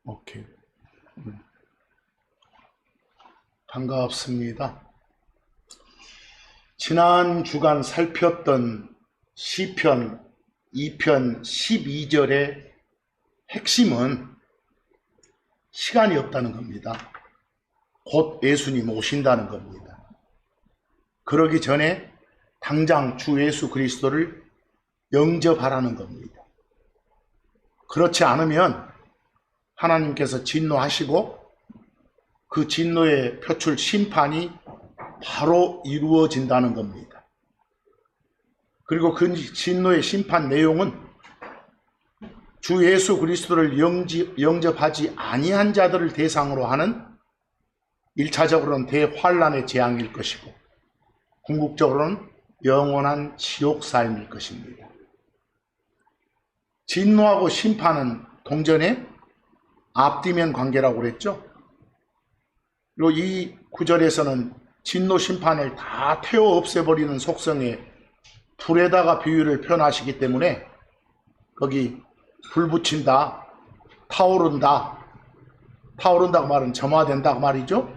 오케이. 반갑습니다. 지난 주간 살폈던 시편 2편 12절의 핵심은 시간이 없다는 겁니다. 곧 예수님 오신다는 겁니다. 그러기 전에 당장 주 예수 그리스도를 영접하라는 겁니다. 그렇지 않으면 하나님께서 진노하시고 그 진노의 표출 심판이 바로 이루어진다는 겁니다. 그리고 그 진노의 심판 내용은 주 예수 그리스도를 영접하지 아니한 자들을 대상으로 하는 1차적으로는 대환란의 재앙일 것이고 궁극적으로는 영원한 지옥 삶일 것입니다. 진노하고 심판은 동전의 앞뒤면 관계라고 그랬죠. 그리고 이 구절에서는 진노 심판을 다 태워 없애버리는 속성의 불에다가 비유를 표현하시기 때문에 거기 불 붙인다, 타오른다고 말은 점화된다 말이죠.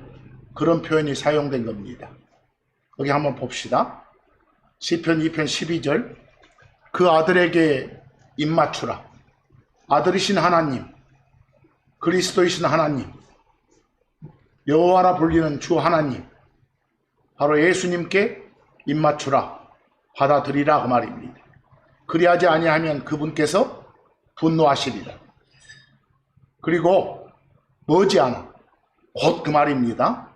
그런 표현이 사용된 겁니다. 거기 한번 봅시다. 시편 2편 12절 그 아들에게 입맞추라. 아들이신 하나님, 그리스도이신 하나님, 여호와라 불리는 주 하나님, 바로 예수님께 입맞추라, 받아들이라 그 말입니다. 그리하지 아니하면 그분께서 분노하시리라. 그리고 머지않아, 곧 그 말입니다.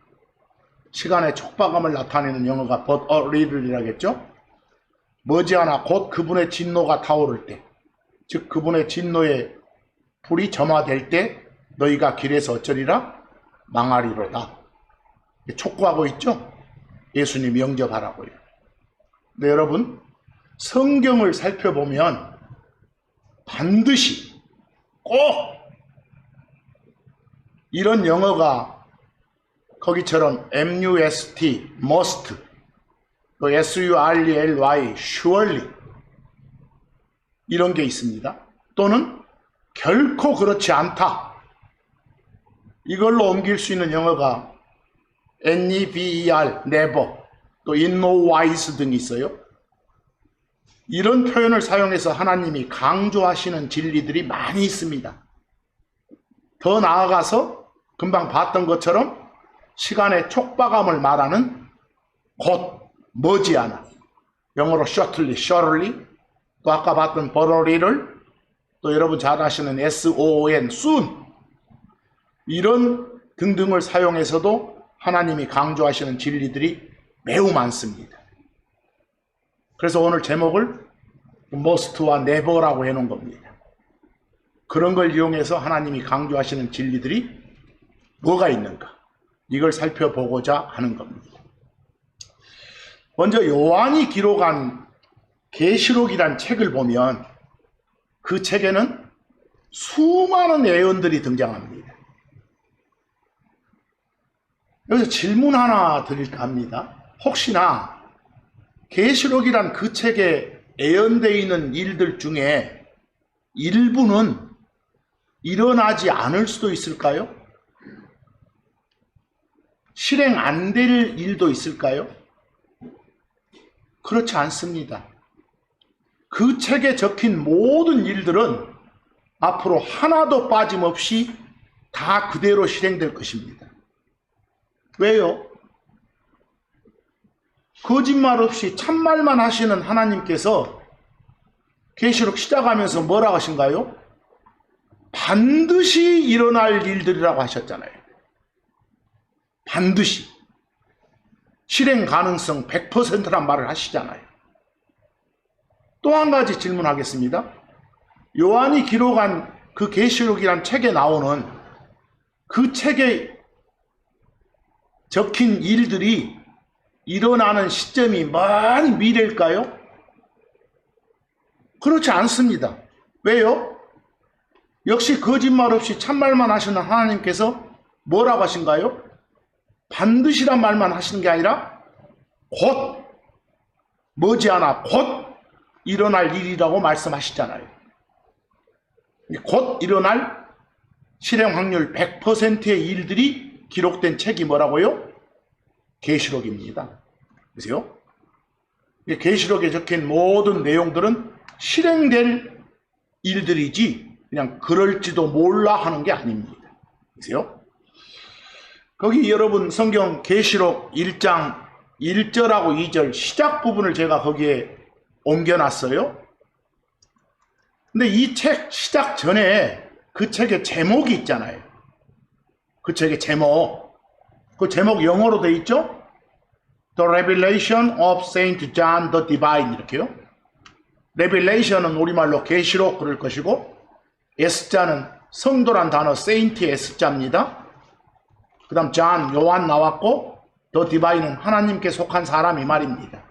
시간의 촉박함을 나타내는 영어가 but a little이라겠죠. 머지않아 곧 그분의 진노가 타오를 때, 즉 그분의 진노의 불이 점화될 때 너희가 길에서 어쩌리라? 망하리로다. 촉구하고 있죠. 예수님 영접하라고요. 근데 여러분, 성경을 살펴보면 반드시 꼭 이런 영어가 거기처럼 must, must, 또 surely, surely 이런 게 있습니다. 또는 결코 그렇지 않다. 이걸로 옮길 수 있는 영어가 never, never, 또 in no wise 등이 있어요. 이런 표현을 사용해서 하나님이 강조하시는 진리들이 많이 있습니다. 더 나아가서 금방 봤던 것처럼 시간의 촉박함을 말하는 곧, 머지않아, 영어로 shortly, 또 아까 봤던 버러리를 또 여러분 잘 아시는 SON, soon 이런 등등을 사용해서도 하나님이 강조하시는 진리들이 매우 많습니다. 그래서 오늘 제목을 must와 never라고 해놓은 겁니다. 그런 걸 이용해서 하나님이 강조하시는 진리들이 뭐가 있는가, 이걸 살펴보고자 하는 겁니다. 먼저 요한이 기록한 계시록이란 책을 보면 그 책에는 수많은 예언들이 등장합니다. 여기서 질문 하나 드릴까 합니다. 혹시나 계시록이란 그 책에 예언되어 있는 일들 중에 일부는 일어나지 않을 수도 있을까요? 실행 안 될 일도 있을까요? 그렇지 않습니다. 그 책에 적힌 모든 일들은 앞으로 하나도 빠짐없이 다 그대로 실행될 것입니다. 왜요? 거짓말 없이 참말만 하시는 하나님께서 계시록 시작하면서 뭐라고 하신가요? 반드시 일어날 일들이라고 하셨잖아요. 반드시. 실행 가능성 100%란 말을 하시잖아요. 또 한 가지 질문하겠습니다. 요한이 기록한 그 계시록이란 책에 나오는 그 책에 적힌 일들이 일어나는 시점이 먼 미래일까요? 그렇지 않습니다. 왜요? 역시 거짓말 없이 참말만 하시는 하나님께서 뭐라고 하신가요? 반드시란 말만 하시는 게 아니라 곧, 머지않아 곧 일어날 일이라고 말씀하시잖아요. 곧 일어날 실행 확률 100%의 일들이 기록된 책이 뭐라고요? 계시록입니다. 그죠? 계시록에 적힌 모든 내용들은 실행될 일들이지 그냥 그럴지도 몰라 하는 게 아닙니다. 그죠? 거기 여러분 성경 계시록 1장 1절하고 2절 시작 부분을 제가 거기에 옮겨놨어요. 근데 이 책 시작 전에 그 책의 제목이 있잖아요. 그 책의 제목. 그 제목 영어로 돼 있죠? The Revelation of Saint John the Divine 이렇게요. Revelation은 우리말로 계시록 그럴 것이고 S자는 성도란 단어 Saint의 S자입니다. 그 다음 John 요한 나왔고 The Divine은 하나님께 속한 사람 이 말입니다.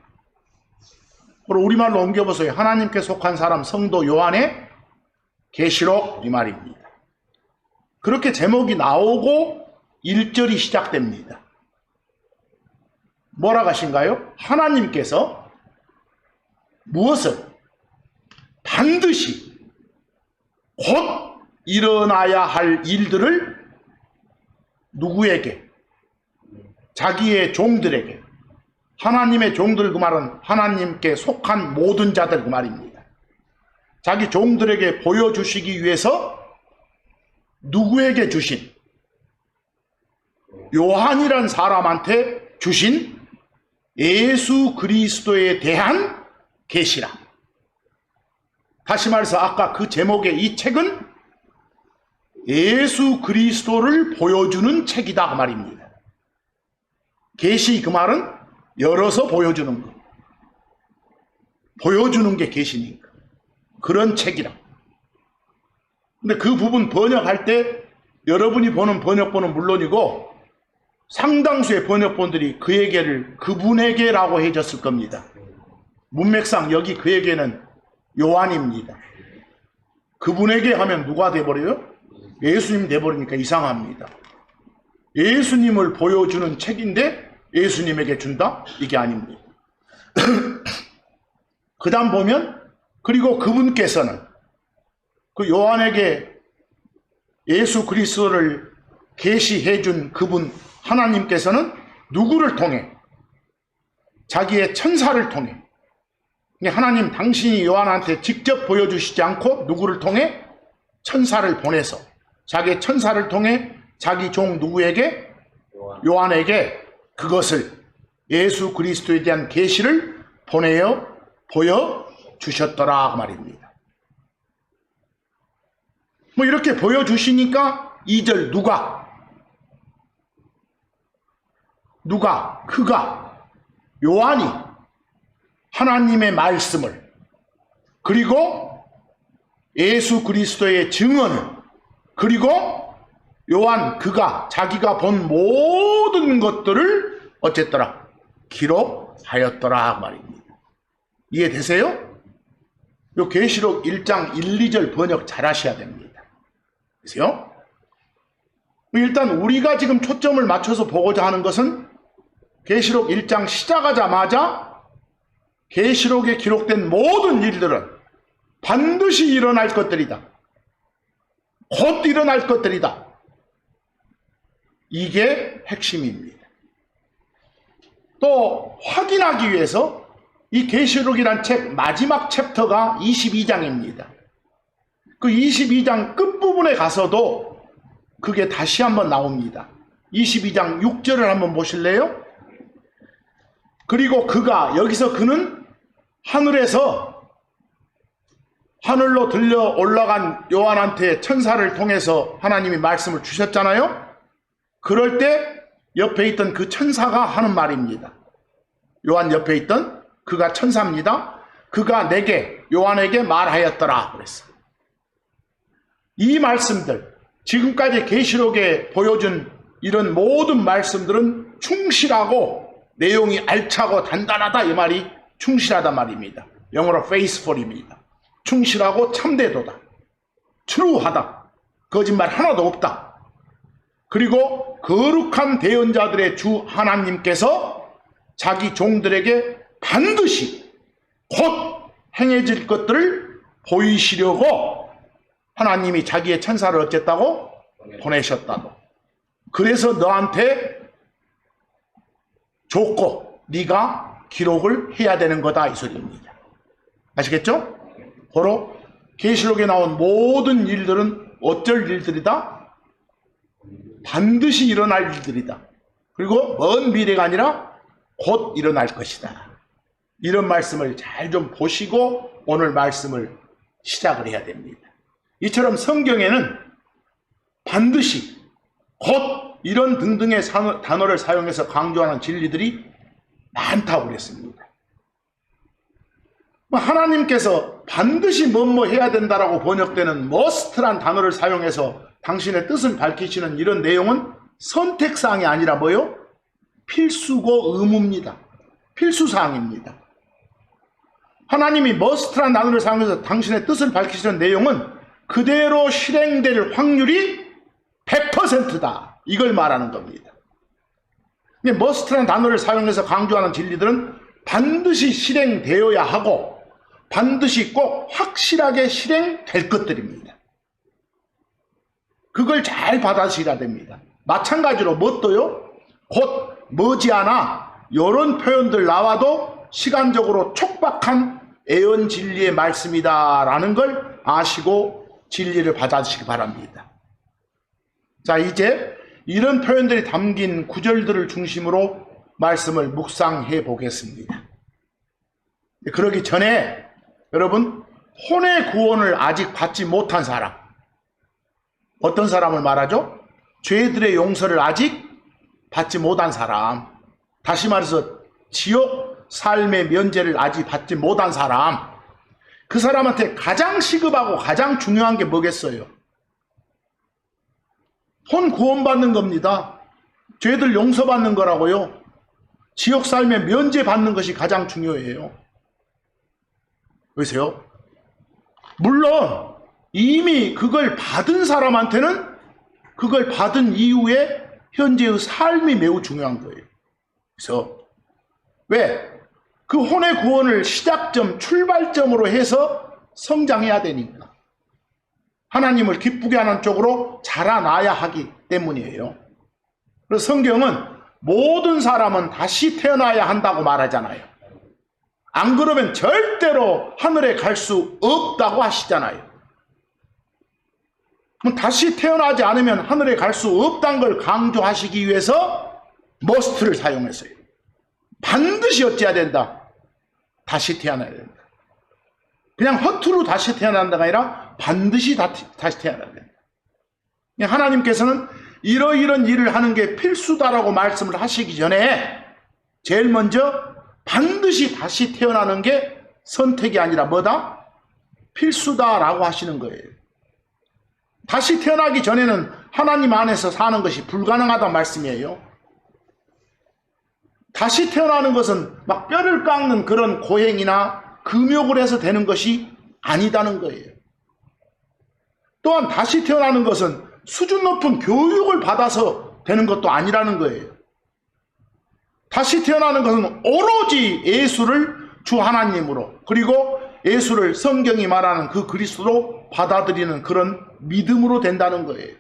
그리고 우리말로 옮겨보세요. 하나님께 속한 사람 성도 요한의 계시록 이 말입니다. 그렇게 제목이 나오고 1절이 시작됩니다. 뭐라고 하신가요? 하나님께서 무엇을 반드시 곧 일어나야 할 일들을 누구에게? 자기의 종들에게. 하나님의 종들 그 말은 하나님께 속한 모든 자들 그 말입니다. 자기 종들에게 보여주시기 위해서 누구에게 주신? 요한이란 사람한테 주신 예수 그리스도에 대한 계시라. 다시 말해서 아까 그 제목의 이 책은 예수 그리스도를 보여주는 책이다 그 말입니다. 계시 그 말은 열어서 보여주는 것. 보여주는 게 계시니까. 그런 책이라. 근데 그 부분 번역할 때 여러분이 보는 번역본은 물론이고 상당수의 번역본들이 그에게를 그분에게라고 해줬을 겁니다. 문맥상 여기 그에게는 요한입니다. 그분에게 하면 누가 돼버려요? 예수님 돼버리니까 이상합니다. 예수님을 보여주는 책인데 예수님에게 준다? 이게 아닙니다. 그 다음 보면 그리고 그분께서는 그 요한에게 예수 그리스도를 계시해 준 그분 하나님께서는 누구를 통해? 자기의 천사를 통해. 하나님 당신이 요한한테 직접 보여주시지 않고 누구를 통해? 천사를 보내서 자기의 천사를 통해 자기 종 누구에게? 요한에게 그것을 예수 그리스도에 대한 계시를 보여주셨더라 그 말입니다. 뭐 이렇게 보여주시니까 2절 그가 요한이 하나님의 말씀을 그리고 예수 그리스도의 증언을 그리고 요한 그가 자기가 본 모든 것들을 어쨌더라? 기록하였더라 그 말입니다. 이해되세요? 요 계시록 1장 1, 2절 번역 잘 하셔야 됩니다. 그래서요? 일단 우리가 지금 초점을 맞춰서 보고자 하는 것은 계시록 1장 시작하자마자 계시록에 기록된 모든 일들은 반드시 일어날 것들이다. 곧 일어날 것들이다. 이게 핵심입니다. 또 확인하기 위해서 이 계시록이란 책 마지막 챕터가 22장입니다. 그 22장 끝부분에 가서도 그게 다시 한번 나옵니다. 22장 6절을 한번 보실래요? 그리고 그가 여기서 그는 하늘로 들려 올라간 요한한테 천사를 통해서 하나님이 말씀을 주셨잖아요. 그럴 때 옆에 있던 그 천사가 하는 말입니다. 요한 옆에 있던 그가 천사입니다. 그가 요한에게 말하였더라 그랬어요. 이 말씀들 지금까지 계시록에 보여준 이런 모든 말씀들은 충실하고 내용이 알차고 단단하다 이 말이 충실하다 말입니다. 영어로 faithful입니다. 충실하고 참되도다. true하다. 거짓말 하나도 없다. 그리고 거룩한 대언자들의 주 하나님께서 자기 종들에게 반드시 곧 행해질 것들을 보이시려고 하나님이 자기의 천사를 어쨌다고? 보내셨다도. 그래서 너한테 줬고 네가 기록을 해야 되는 거다 이 소리입니다. 아시겠죠? 바로 계시록에 나온 모든 일들은 어쩔 일들이다? 반드시 일어날 일들이다. 그리고 먼 미래가 아니라 곧 일어날 것이다. 이런 말씀을 잘 좀 보시고 오늘 말씀을 시작을 해야 됩니다. 이처럼 성경에는 반드시 곧 이런 등등의 단어를 사용해서 강조하는 진리들이 많다고 그랬습니다. 하나님께서 반드시 뭐뭐 해야 된다라고 번역되는 must란 단어를 사용해서 당신의 뜻을 밝히시는 이런 내용은 선택사항이 아니라 뭐요? 필수고 의무입니다. 필수사항입니다. 하나님이 must란 단어를 사용해서 당신의 뜻을 밝히시는 내용은 그대로 실행될 확률이 100%다. 이걸 말하는 겁니다. must란 단어를 사용해서 강조하는 진리들은 반드시 실행되어야 하고 반드시 꼭 확실하게 실행될 것들입니다. 그걸 잘 받아들여야 됩니다. 마찬가지로 뭣도요? 곧 머지않아 이런 표현들 나와도 시간적으로 촉박한 애언 진리의 말씀이다 라는 걸 아시고 진리를 받아주시기 바랍니다. 자, 이제 이런 표현들이 담긴 구절들을 중심으로 말씀을 묵상해 보겠습니다. 그러기 전에 여러분, 혼의 구원을 아직 받지 못한 사람, 어떤 사람을 말하죠? 죄들의 용서를 아직 받지 못한 사람, 다시 말해서 지옥 삶의 면제를 아직 받지 못한 사람, 그 사람한테 가장 시급하고 가장 중요한 게 뭐겠어요? 혼 구원받는 겁니다. 죄들 용서받는 거라고요. 지옥 삶의 면제 받는 것이 가장 중요해요. 왜세요? 물론 이미 그걸 받은 사람한테는 그걸 받은 이후에 현재의 삶이 매우 중요한 거예요. 그래서 왜? 그 혼의 구원을 시작점, 출발점으로 해서 성장해야 되니까. 하나님을 기쁘게 하는 쪽으로 자라나야 하기 때문이에요. 그래서 성경은 모든 사람은 다시 태어나야 한다고 말하잖아요. 안 그러면 절대로 하늘에 갈 수 없다고 하시잖아요. 그럼 다시 태어나지 않으면 하늘에 갈 수 없다는 걸 강조하시기 위해서 must를 사용했어요. 반드시 어찌해야 된다? 다시 태어나야 된다. 그냥 허투루 다시 태어난다가 아니라 반드시 다시 태어나야 된다. 하나님께서는 이러이런 일을 하는 게 필수다라고 말씀을 하시기 전에 제일 먼저 반드시 다시 태어나는 게 선택이 아니라 뭐다? 필수다라고 하시는 거예요. 다시 태어나기 전에는 하나님 안에서 사는 것이 불가능하다는 말씀이에요. 다시 태어나는 것은 막 뼈를 깎는 그런 고행이나 금욕을 해서 되는 것이 아니다는 거예요. 또한 다시 태어나는 것은 수준 높은 교육을 받아서 되는 것도 아니라는 거예요. 다시 태어나는 것은 오로지 예수를 주 하나님으로, 그리고 예수를 성경이 말하는 그 그리스도로 받아들이는 그런 믿음으로 된다는 거예요.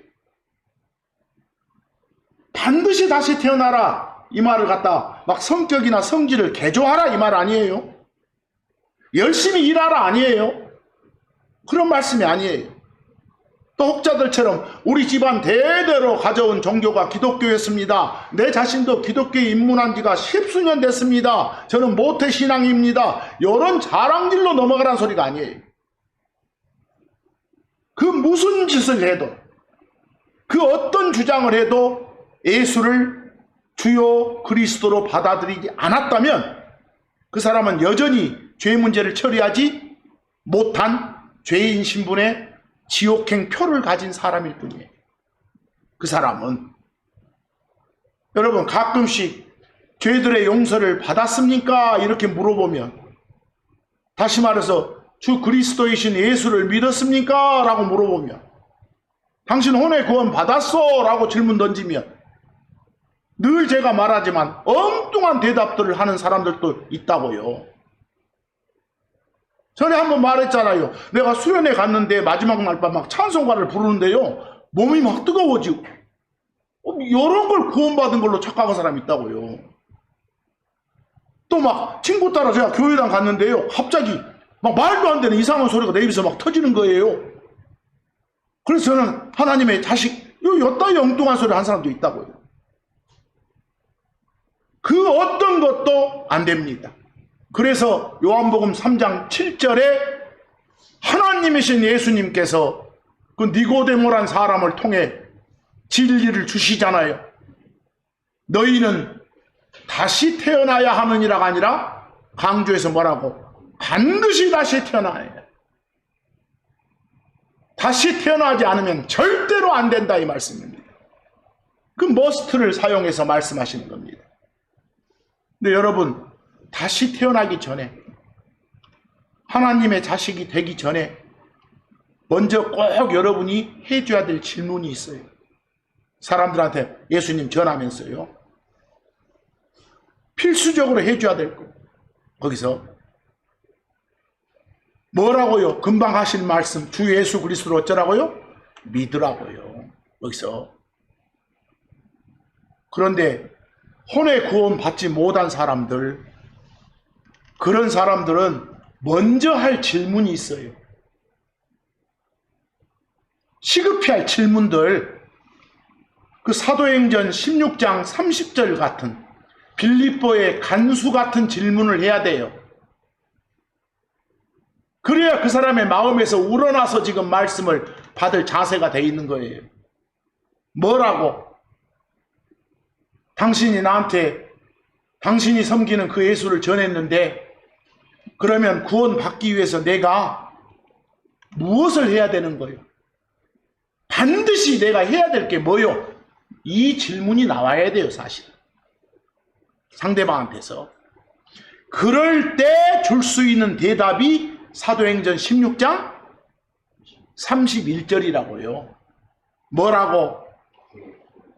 반드시 다시 태어나라 이 말을 갖다 막 성격이나 성질을 개조하라 이 말 아니에요. 열심히 일하라 아니에요. 그런 말씀이 아니에요. 또 혹자들처럼 우리 집안 대대로 가져온 종교가 기독교였습니다. 내 자신도 기독교에 입문한 지가 10수년 됐습니다. 저는 모태신앙입니다. 이런 자랑질로 넘어가라는 소리가 아니에요. 그 무슨 짓을 해도, 그 어떤 주장을 해도 예수를 주요 그리스도로 받아들이지 않았다면 그 사람은 여전히 죄 문제를 처리하지 못한 죄인 신분의 지옥행 표를 가진 사람일 뿐이에요. 그 사람은 여러분 가끔씩 죄들의 용서를 받았습니까? 이렇게 물어보면, 다시 말해서 주 그리스도이신 예수를 믿었습니까? 라고 물어보면, 당신 혼의 구원 받았어? 라고 질문 던지면 늘 제가 말하지만 엉뚱한 대답들을 하는 사람들도 있다고요. 전에 한번 말했잖아요. 내가 수련회 갔는데 마지막 날 밤 막 찬송가를 부르는데요, 몸이 막 뜨거워지고 이런 걸 구원받은 걸로 착각한 사람이 있다고요. 또 막 친구 따라 제가 교회당 갔는데요, 갑자기 막 말도 안 되는 이상한 소리가 내 입에서 막 터지는 거예요. 그래서 저는 하나님의 자식, 여따 영뚱한 소리 한 사람도 있다고요. 그 어떤 것도 안 됩니다. 그래서 요한복음 3장 7절에 하나님이신 예수님께서 그 니고데모란 사람을 통해 진리를 주시잖아요. 너희는 다시 태어나야 하느니라가 아니라 강조해서 뭐라고? 반드시 다시 태어나야 해. 다시 태어나지 않으면 절대로 안 된다 이 말씀입니다. 그 머스트를 사용해서 말씀하시는 겁니다. 근데 여러분, 다시 태어나기 전에, 하나님의 자식이 되기 전에 먼저 꼭 여러분이 해줘야 될 질문이 있어요. 사람들한테 예수님 전하면서요, 필수적으로 해줘야 될 거. 거기서 뭐라고요? 금방 하신 말씀, 주 예수 그리스도를 어쩌라고요? 믿으라고요. 여기서. 그런데 혼의 구원 받지 못한 사람들, 그런 사람들은 먼저 할 질문이 있어요. 시급히 할 질문들, 그 사도행전 16장 30절 같은 빌립보의 간수 같은 질문을 해야 돼요. 그래야 그 사람의 마음에서 우러나서 지금 말씀을 받을 자세가 돼 있는 거예요. 뭐라고? 당신이 나한테 당신이 섬기는 그 예수를 전했는데, 그러면 구원 받기 위해서 내가 무엇을 해야 되는 거예요? 반드시 내가 해야 될 게 뭐요? 이 질문이 나와야 돼요, 사실. 상대방한테서. 그럴 때 줄 수 있는 대답이 사도행전 16장 31절이라고요. 뭐라고?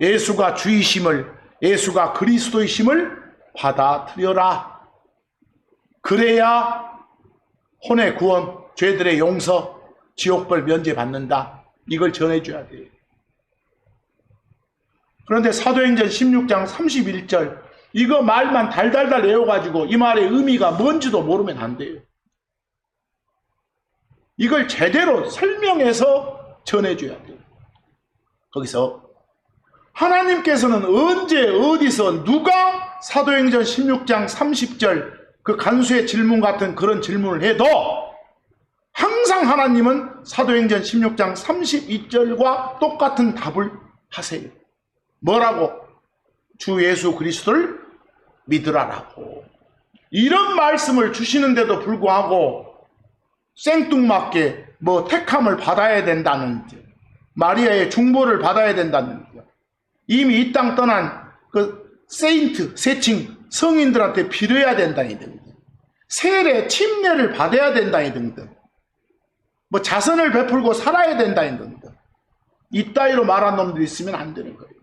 예수가 주이심을, 예수가 그리스도이심을 받아들여라. 그래야 혼의 구원, 죄들의 용서, 지옥벌 면제받는다. 이걸 전해줘야 돼요. 그런데 사도행전 16장 31절 이거 말만 달달달 외워가지고 이 말의 의미가 뭔지도 모르면 안 돼요. 이걸 제대로 설명해서 전해줘야 돼요. 거기서 하나님께서는 언제 어디서 누가 사도행전 16장 30절 그 간수의 질문 같은 그런 질문을 해도 항상 하나님은 사도행전 16장 32절과 똑같은 답을 하세요. 뭐라고? 주 예수 그리스도를 믿으라라고. 이런 말씀을 주시는데도 불구하고 생뚱맞게 뭐 택함을 받아야 된다는지, 마리아의 중보를 받아야 된다는지, 이미 이 땅 떠난 그 세인트, 세칭 성인들한테 빌어야 된다니 등등, 세례 침례를 받아야 된다니 등등, 뭐 자선을 베풀고 살아야 된다니 등등, 이따위로 말한 놈들이 있으면 안 되는 거예요.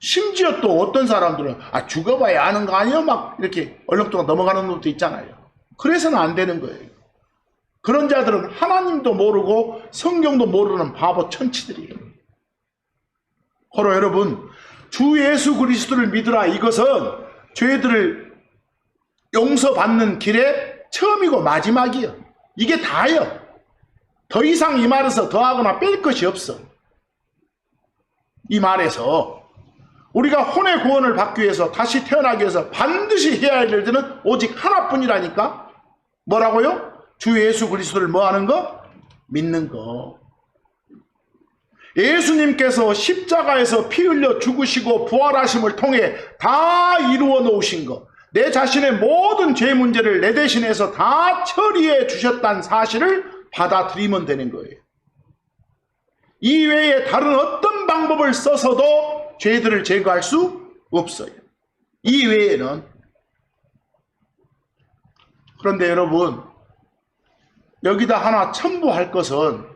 심지어 또 어떤 사람들은 죽어봐야 아는 거 아니에요? 막 이렇게 얼렁뚱땅 넘어가는 놈도 있잖아요. 그래서는 안 되는 거예요. 그런 자들은 하나님도 모르고 성경도 모르는 바보 천치들이에요. 호로 여러분, 주 예수 그리스도를 믿으라, 이것은 죄들을 용서받는 길의 처음이고 마지막이에요. 이게 다예요. 더 이상 이 말에서 더하거나 뺄 것이 없어. 이 말에서 우리가 혼의 구원을 받기 위해서, 다시 태어나기 위해서 반드시 해야 할 일들은 오직 하나뿐이라니까. 뭐라고요? 주 예수 그리스도를 뭐 하는 거? 믿는 거. 예수님께서 십자가에서 피 흘려 죽으시고 부활하심을 통해 다 이루어 놓으신 거, 내 자신의 모든 죄 문제를 내 대신해서 다 처리해 주셨다는 사실을 받아들이면 되는 거예요. 이 외에 다른 어떤 방법을 써서도 죄들을 제거할 수 없어요. 이 외에는. 그런데 여러분, 여기다 하나 첨부할 것은,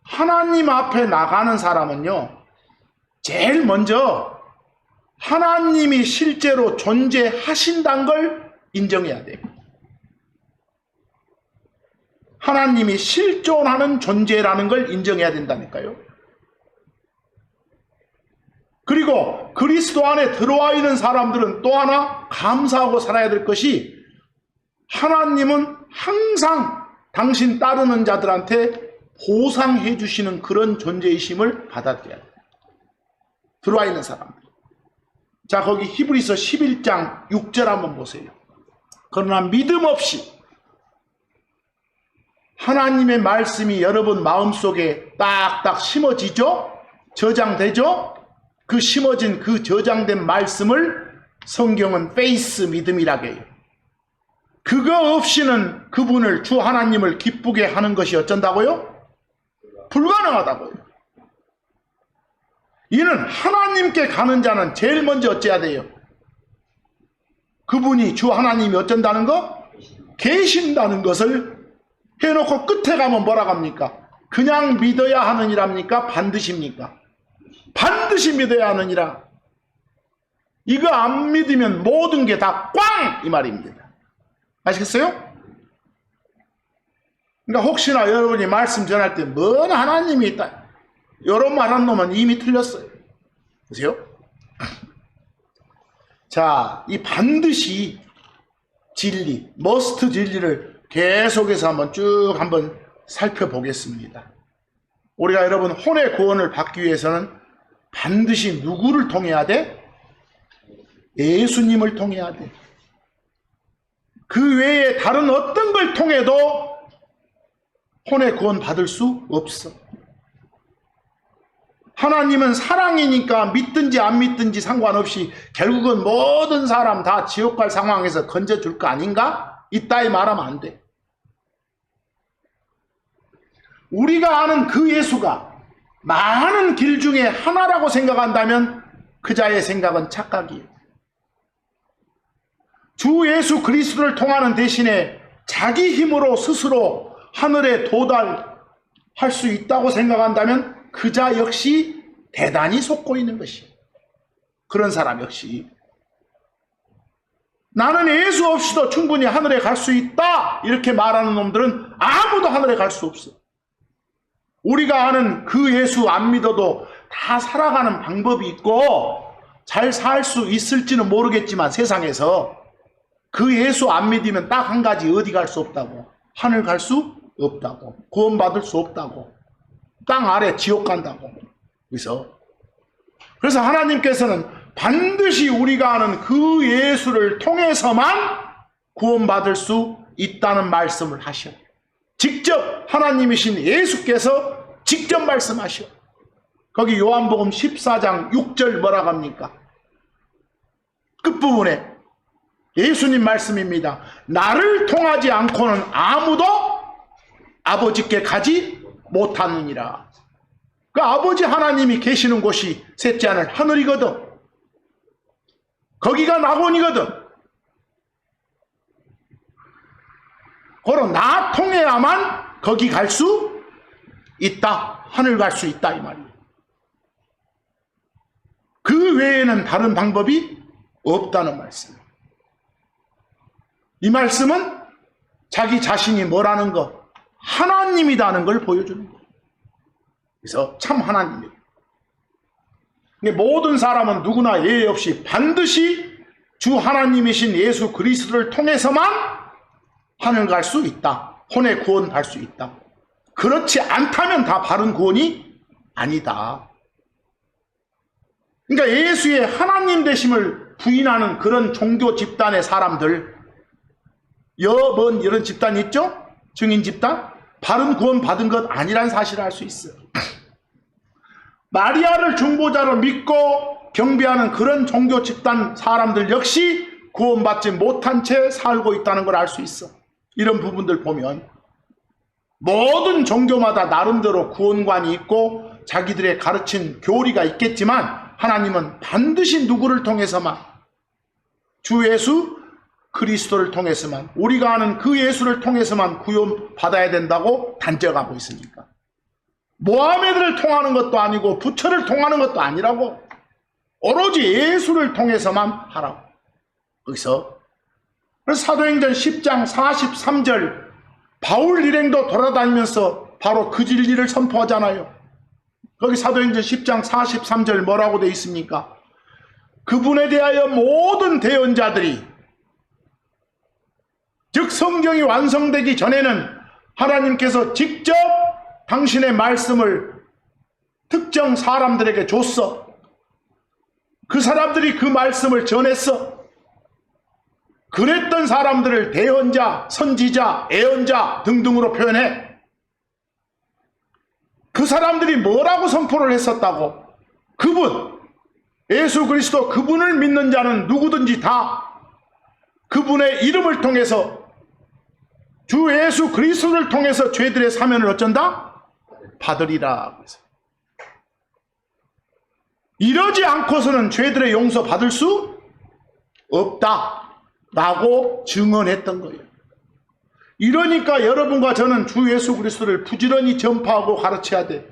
하나님 앞에 나가는 사람은요, 제일 먼저 하나님이 실제로 존재하신다는 걸 인정해야 돼요. 하나님이 실존하는 존재라는 걸 인정해야 된다니까요. 그리스도 안에 들어와 있는 사람들은 또 하나 감사하고 살아야 될 것이, 하나님은 항상 당신 따르는 자들한테 보상해 주시는 그런 존재이심을 받아들여야 돼요. 들어와 있는 사람들. 자, 거기 히브리서 11장 6절 한번 보세요. 그러나 믿음 없이 하나님의 말씀이 여러분 마음속에 딱딱 심어지죠? 저장되죠? 그 심어진 그 저장된 말씀을 성경은 페이스 믿음이라고 해요. 그거 없이는 그분을, 주 하나님을 기쁘게 하는 것이 어쩐다고요? 불가능하다고요. 이는 하나님께 가는 자는 제일 먼저 어째야 돼요? 그분이, 주 하나님이 어쩐다는 거? 계신다는 것을 해놓고 끝에 가면 뭐라고 합니까? 그냥 믿어야 하느니랍니까? 반드시입니까? 반드시 믿어야 하느니라. 이거 안 믿으면 모든 게 다 꽝! 이 말입니다. 아시겠어요? 그러니까 혹시나 여러분이 말씀 전할 때 뭔 하나님이 있다, 이런 말한 놈은 이미 틀렸어요. 보세요. 자, 이 반드시 진리, 머스트 진리를 계속해서 한번 살펴보겠습니다. 우리가 여러분 혼의 구원을 받기 위해서는 반드시 누구를 통해야 돼? 예수님을 통해야 돼. 그 외에 다른 어떤 걸 통해도 혼의 구원 받을 수 없어. 하나님은 사랑이니까 믿든지 안 믿든지 상관없이 결국은 모든 사람 다 지옥 갈 상황에서 건져줄 거 아닌가? 이따위 말하면 안 돼. 우리가 아는 그 예수가 많은 길 중에 하나라고 생각한다면 그 자의 생각은 착각이에요. 주 예수 그리스도를 통하는 대신에 자기 힘으로 스스로 하늘에 도달할 수 있다고 생각한다면 그 자 역시 대단히 속고 있는 것이에요. 그런 사람 역시 나는 예수 없이도 충분히 하늘에 갈 수 있다 이렇게 말하는 놈들은 아무도 하늘에 갈 수 없어. 우리가 아는 그 예수 안 믿어도 다 살아가는 방법이 있고 잘 살 수 있을지는 모르겠지만 세상에서 그 예수 안 믿으면 딱 한 가지, 어디 갈 수 없다고, 하늘 갈 수 없다고, 구원받을 수 없다고, 땅 아래 지옥 간다고. 그래서 하나님께서는 반드시 우리가 아는 그 예수를 통해서만 구원받을 수 있다는 말씀을 하셔. 직접 하나님이신 예수께서 직접 말씀하셔. 거기 요한복음 14장 6절 뭐라고 합니까? 끝부분에 예수님 말씀입니다. 나를 통하지 않고는 아무도 아버지께 가지 못하느니라. 그 아버지 하나님이 계시는 곳이 셋째 하늘 하늘이거든. 거기가 낙원이거든. 그럼 나 통해야만 거기 갈 수 있다. 하늘 갈 수 있다 이 말이에요. 그 외에는 다른 방법이 없다는 말씀. 이 말씀은 자기 자신이 뭐라는 거, 하나님이라는 걸 보여주는 거예요. 그래서 참 하나님이에요. 모든 사람은 누구나 예외 없이 반드시 주 하나님이신 예수 그리스도를 통해서만 하늘 갈 수 있다. 혼의 구원 갈 수 있다. 그렇지 않다면 다 바른 구원이 아니다. 그러니까 예수의 하나님 되심을 부인하는 그런 종교 집단의 사람들, 여번 이런 집단 있죠? 증인 집단? 바른 구원 받은 것 아니란 사실을 알 수 있어요. 마리아를 중보자로 믿고 경배하는 그런 종교 집단 사람들 역시 구원받지 못한 채 살고 있다는 걸 알 수 있어. 이런 부분들 보면 모든 종교마다 나름대로 구원관이 있고 자기들의 가르친 교리가 있겠지만 하나님은 반드시 누구를 통해서만, 주 예수 그리스도를 통해서만, 우리가 아는 그 예수를 통해서만 구원받아야 된다고 단정하고 있으니까. 모하메드를 통하는 것도 아니고 부처를 통하는 것도 아니라고, 오로지 예수를 통해서만 하라고. 그래서 사도행전 10장 43절 바울 일행도 돌아다니면서 바로 그 진리를 선포하잖아요. 거기 사도행전 10장 43절 뭐라고 되어 있습니까? 그분에 대하여 모든 대언자들이, 즉 성경이 완성되기 전에는 하나님께서 직접 당신의 말씀을 특정 사람들에게 줬어. 그 사람들이 그 말씀을 전했어. 그랬던 사람들을 대언자, 선지자, 애언자 등등으로 표현해. 그 사람들이 뭐라고 선포를 했었다고? 그분, 예수 그리스도 그분을 믿는 자는 누구든지 다 그분의 이름을 통해서, 주 예수 그리스도를 통해서 죄들의 사면을 어쩐다? 받으리라. 이러지 않고서는 죄들의 용서 받을 수 없다 라고 증언했던 거예요. 이러니까 여러분과 저는 주 예수 그리스도를 부지런히 전파하고 가르쳐야 돼.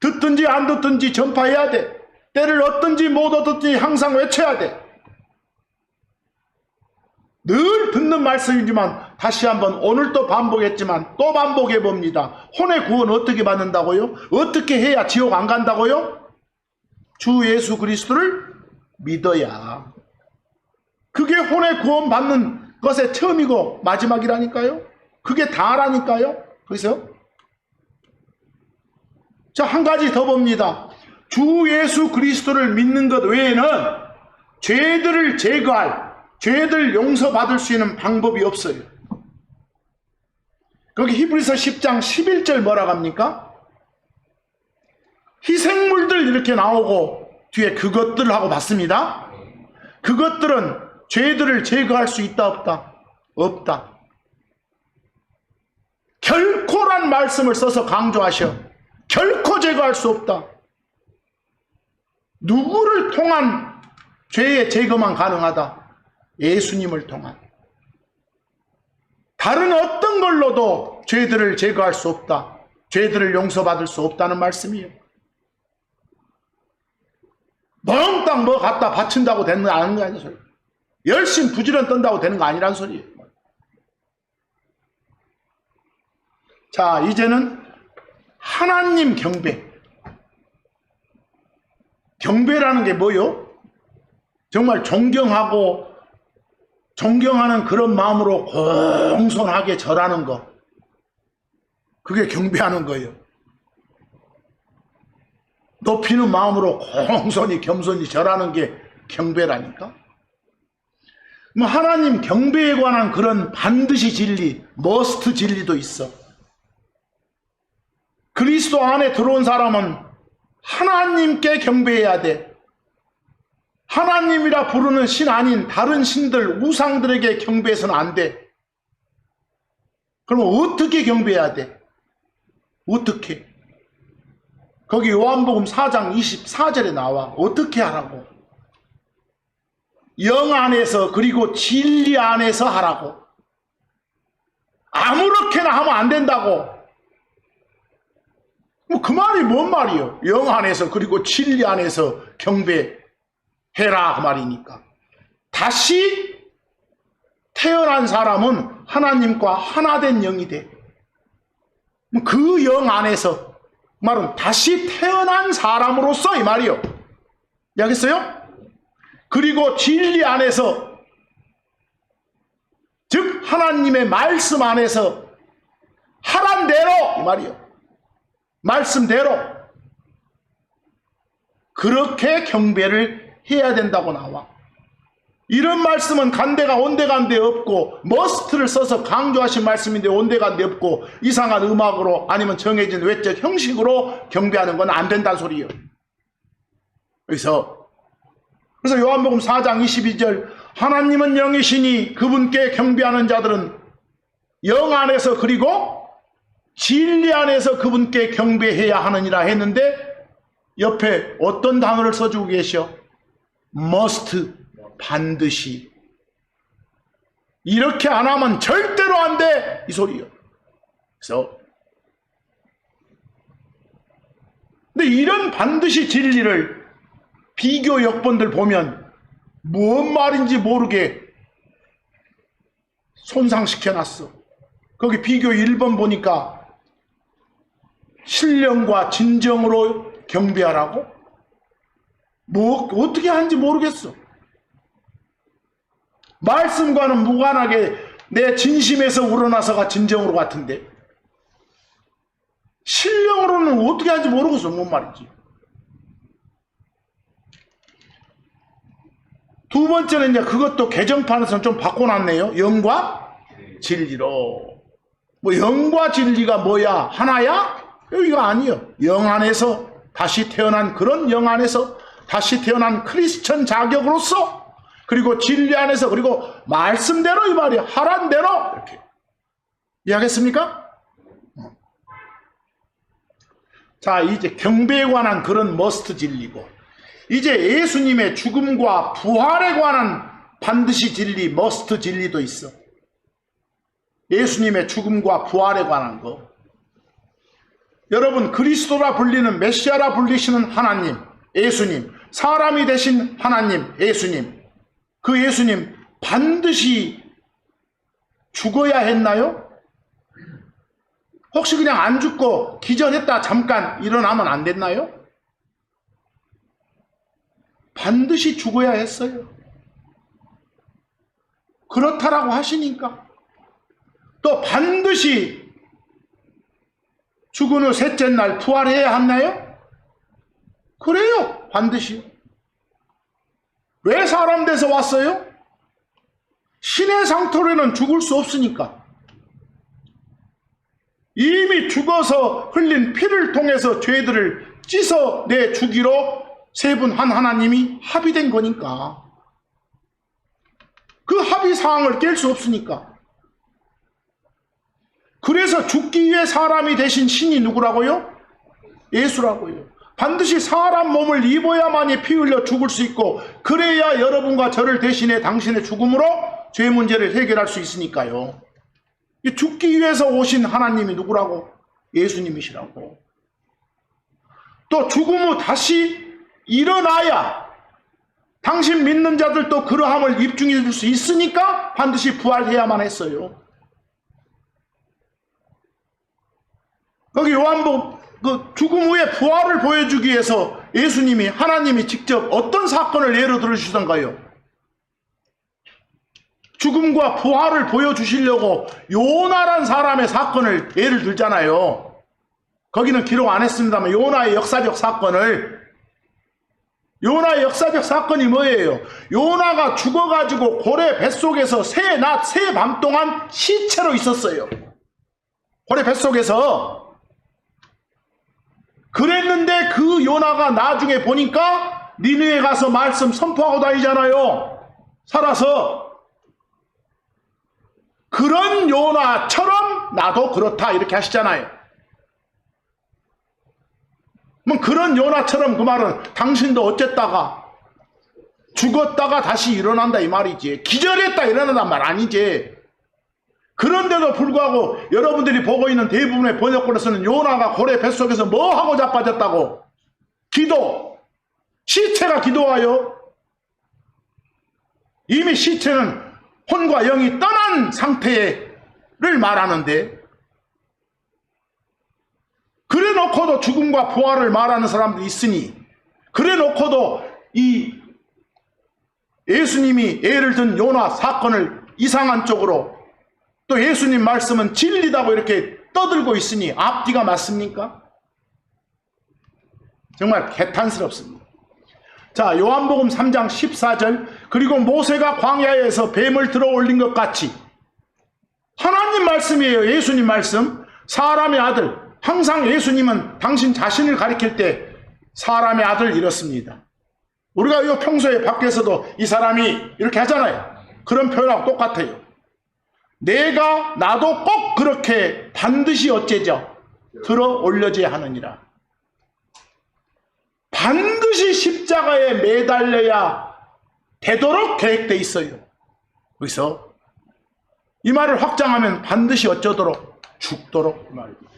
듣든지 안 듣든지 전파해야 돼. 때를 얻든지 못 얻든지 항상 외쳐야 돼. 늘 듣는 말씀이지만 다시 한번 오늘 또 반복했지만 또 반복해 봅니다. 혼의 구원 어떻게 받는다고요? 어떻게 해야 지옥 안 간다고요? 주 예수 그리스도를 믿어야. 그게 혼의 구원 받는 것의 처음이고 마지막이라니까요. 그게 다라니까요. 그래서 자, 한 가지 더 봅니다. 주 예수 그리스도를 믿는 것 외에는 죄들을 제거할, 죄들 용서받을 수 있는 방법이 없어요. 거기 히브리서 10장 11절 뭐라고 합니까? 희생물들 이렇게 나오고 뒤에 그것들 하고 봤습니다. 그것들은 죄들을 제거할 수 있다 없다? 없다. 결코란 말씀을 써서 강조하셔. 결코 제거할 수 없다. 누구를 통한 죄의 제거만 가능하다? 예수님을 통한. 다른 어떤 걸로도 죄들을 제거할 수 없다. 죄들을 용서받을 수 없다는 말씀이에요. 멍땅 뭐 갖다 바친다고 되는 거 아니라는 소리. 열심히 부지런 떤다고 되는 거 아니란 소리예요. 자, 이제는 하나님 경배. 경배라는 게 뭐요? 정말 존경하는 그런 마음으로 공손하게 절하는 거. 그게 경배하는 거예요. 높이는 마음으로 공손히 겸손히 절하는 게 경배라니까. 하나님 경배에 관한 그런 반드시 진리, 머스트 진리도 있어. 그리스도 안에 들어온 사람은 하나님께 경배해야 돼. 하나님이라 부르는 신 아닌 다른 신들, 우상들에게 경배해서는 안 돼. 그러면 어떻게 경배해야 돼? 어떻게? 거기 요한복음 4장 24절에 나와. 어떻게 하라고? 영 안에서 그리고 진리 안에서 하라고. 아무렇게나 하면 안 된다고. 뭐 그 말이 뭔 말이요? 영 안에서 그리고 진리 안에서 경배해라 그 말이니까. 다시 태어난 사람은 하나님과 하나 된 영이 돼. 그 영 안에서 말은 다시 태어난 사람으로서 이 말이요. 알겠어요? 그리고 진리 안에서, 즉 하나님의 말씀 안에서 하란 대로 이 말이요. 말씀대로 그렇게 경배를 해야 된다고 나와. 이런 말씀은 간데가 온데간데 없고 머스트를 써서 강조하신 말씀인데 온데간데 없고 이상한 음악으로 아니면 정해진 외적 형식으로 경배하는 건 안 된다는 소리예요. 그래서 요한복음 4장 22절 하나님은 영이시니 그분께 경배하는 자들은 영 안에서 그리고 진리 안에서 그분께 경배해야 하느니라 했는데 옆에 어떤 단어를 써주고 계셔? must, 반드시. 이렇게 안 하면 절대로 안 돼! 이 소리요. 그래서 근데 이런 반드시 진리를 비교 역본들 보면 뭔 말인지 모르게 손상시켜놨어. 거기 비교 1번 보니까 신령과 진정으로 경배하라고? 뭐 어떻게 하는지 모르겠어. 말씀과는 무관하게 내 진심에서 우러나서가 진정으로 같은데 신령으로는 어떻게 하는지 모르겠어. 뭔 말이지. 두 번째는 이제 그것도 개정판에서는 좀 바꿔놨네요. 영과 진리로. 뭐 영과 진리가 뭐야? 하나야? 이거 아니요. 영 안에서 다시 태어난 그런 영 안에서 다시 태어난 크리스천 자격으로서 그리고 진리 안에서 그리고 말씀대로 이 말이야. 하란 대로 이렇게 이해하겠습니까? 자, 이제 경배에 관한 그런 머스트 진리고 이제 예수님의 죽음과 부활에 관한 반드시 진리, 머스트 진리도 있어. 예수님의 죽음과 부활에 관한 거. 여러분, 그리스도라 불리는 메시아라 불리시는 하나님, 예수님, 사람이 되신 하나님, 예수님, 그 예수님 반드시 죽어야 했나요? 혹시 그냥 안 죽고 기절했다 잠깐 일어나면 안 됐나요? 반드시 죽어야 했어요. 그렇다라고 하시니까. 또 반드시 죽은 후 셋째 날 부활해야 하나요? 그래요. 반드시. 왜 사람 돼서 왔어요? 신의 상토로는 죽을 수 없으니까. 이미 죽어서 흘린 피를 통해서 죄들을 씻어내 주기로 세 분 한 하나님이 합의된 거니까. 그 합의 사항을 깰 수 없으니까. 그래서 죽기 위해 사람이 되신 신이 누구라고요? 예수라고요. 반드시 사람 몸을 입어야만이 피 흘려 죽을 수 있고 그래야 여러분과 저를 대신해 당신의 죽음으로 죄 문제를 해결할 수 있으니까요. 죽기 위해서 오신 하나님이 누구라고? 예수님이시라고. 또 죽음 후 다시 일어나야 당신 믿는 자들도 그러함을 입증해 줄 수 있으니까 반드시 부활해야만 했어요. 거기 요한복음 그 죽음 후에 부활을 보여주기 위해서 예수님이 하나님이 직접 어떤 사건을 예로 들어주시던가요? 죽음과 부활을 보여주시려고 요나란 사람의 사건을 예를 들잖아요. 거기는 기록 안 했습니다만 요나의 역사적 사건을. 요나의 역사적 사건이 뭐예요? 요나가 죽어가지고 고래 뱃속에서 새 낮 새 밤 동안 시체로 있었어요. 고래 뱃속에서. 그랬는데 그 요나가 나중에 보니까 니느에 가서 말씀 선포하고 다니잖아요. 살아서. 그런 요나처럼 나도 그렇다 이렇게 하시잖아요. 뭐 그런 요나처럼 그 말은 당신도 어쨌다가 죽었다가 다시 일어난다 이 말이지. 기절했다 일어난단 말 아니지. 그런데도 불구하고 여러분들이 보고 있는 대부분의 번역본에서는 요나가 고래 뱃속에서 뭐 하고 자빠졌다고? 기도. 시체가 기도하여. 이미 시체는 혼과 영이 떠난 상태를 말하는데 그래 놓고도 죽음과 부활을 말하는 사람도 있으니 그래 놓고도 이 예수님이 예를 든 요나 사건을 이상한 쪽으로 또 예수님 말씀은 진리다고 이렇게 떠들고 있으니 앞뒤가 맞습니까? 정말 개탄스럽습니다. 자, 요한복음 3장 14절 그리고 모세가 광야에서 뱀을 들어 올린 것 같이 하나님 말씀이에요. 예수님 말씀. 사람의 아들. 항상 예수님은 당신 자신을 가리킬 때 사람의 아들 이렇습니다. 우리가 이 평소에 밖에서도 이 사람이 이렇게 하잖아요. 그런 표현하고 똑같아요. 나도 꼭 그렇게 반드시 어째죠? 들어 올려져야 하느니라. 반드시 십자가에 매달려야 되도록 계획되어 있어요. 여기서 이 말을 확장하면 반드시 어쩌도록? 죽도록 그 말입니다.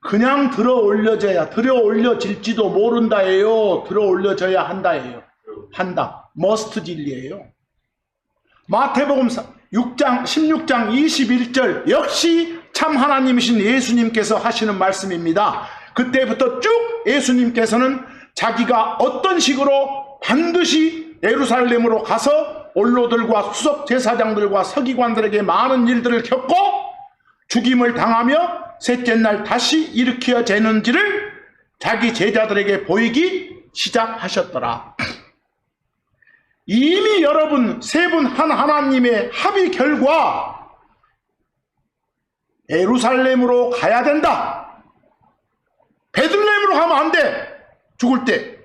그냥 들어 올려져야, 들어 올려질지도 모른다예요. 들어 올려져야 한다예요. 한다. 머스트 진리예요. 마태복음 6장 16장 21절 역시 참 하나님이신 예수님께서 하시는 말씀입니다. 그때부터 쭉 예수님께서는 자기가 어떤 식으로 반드시 예루살렘으로 가서 원로들과 수석 제사장들과 서기관들에게 많은 일들을 겪고 죽임을 당하며 셋째 날 다시 일으켜지는지를 자기 제자들에게 보이기 시작하셨더라. 이미 여러분 세 분 한 하나님의 합의 결과 예루살렘으로 가야 된다. 베들레헴으로 가면 안 돼. 죽을 때.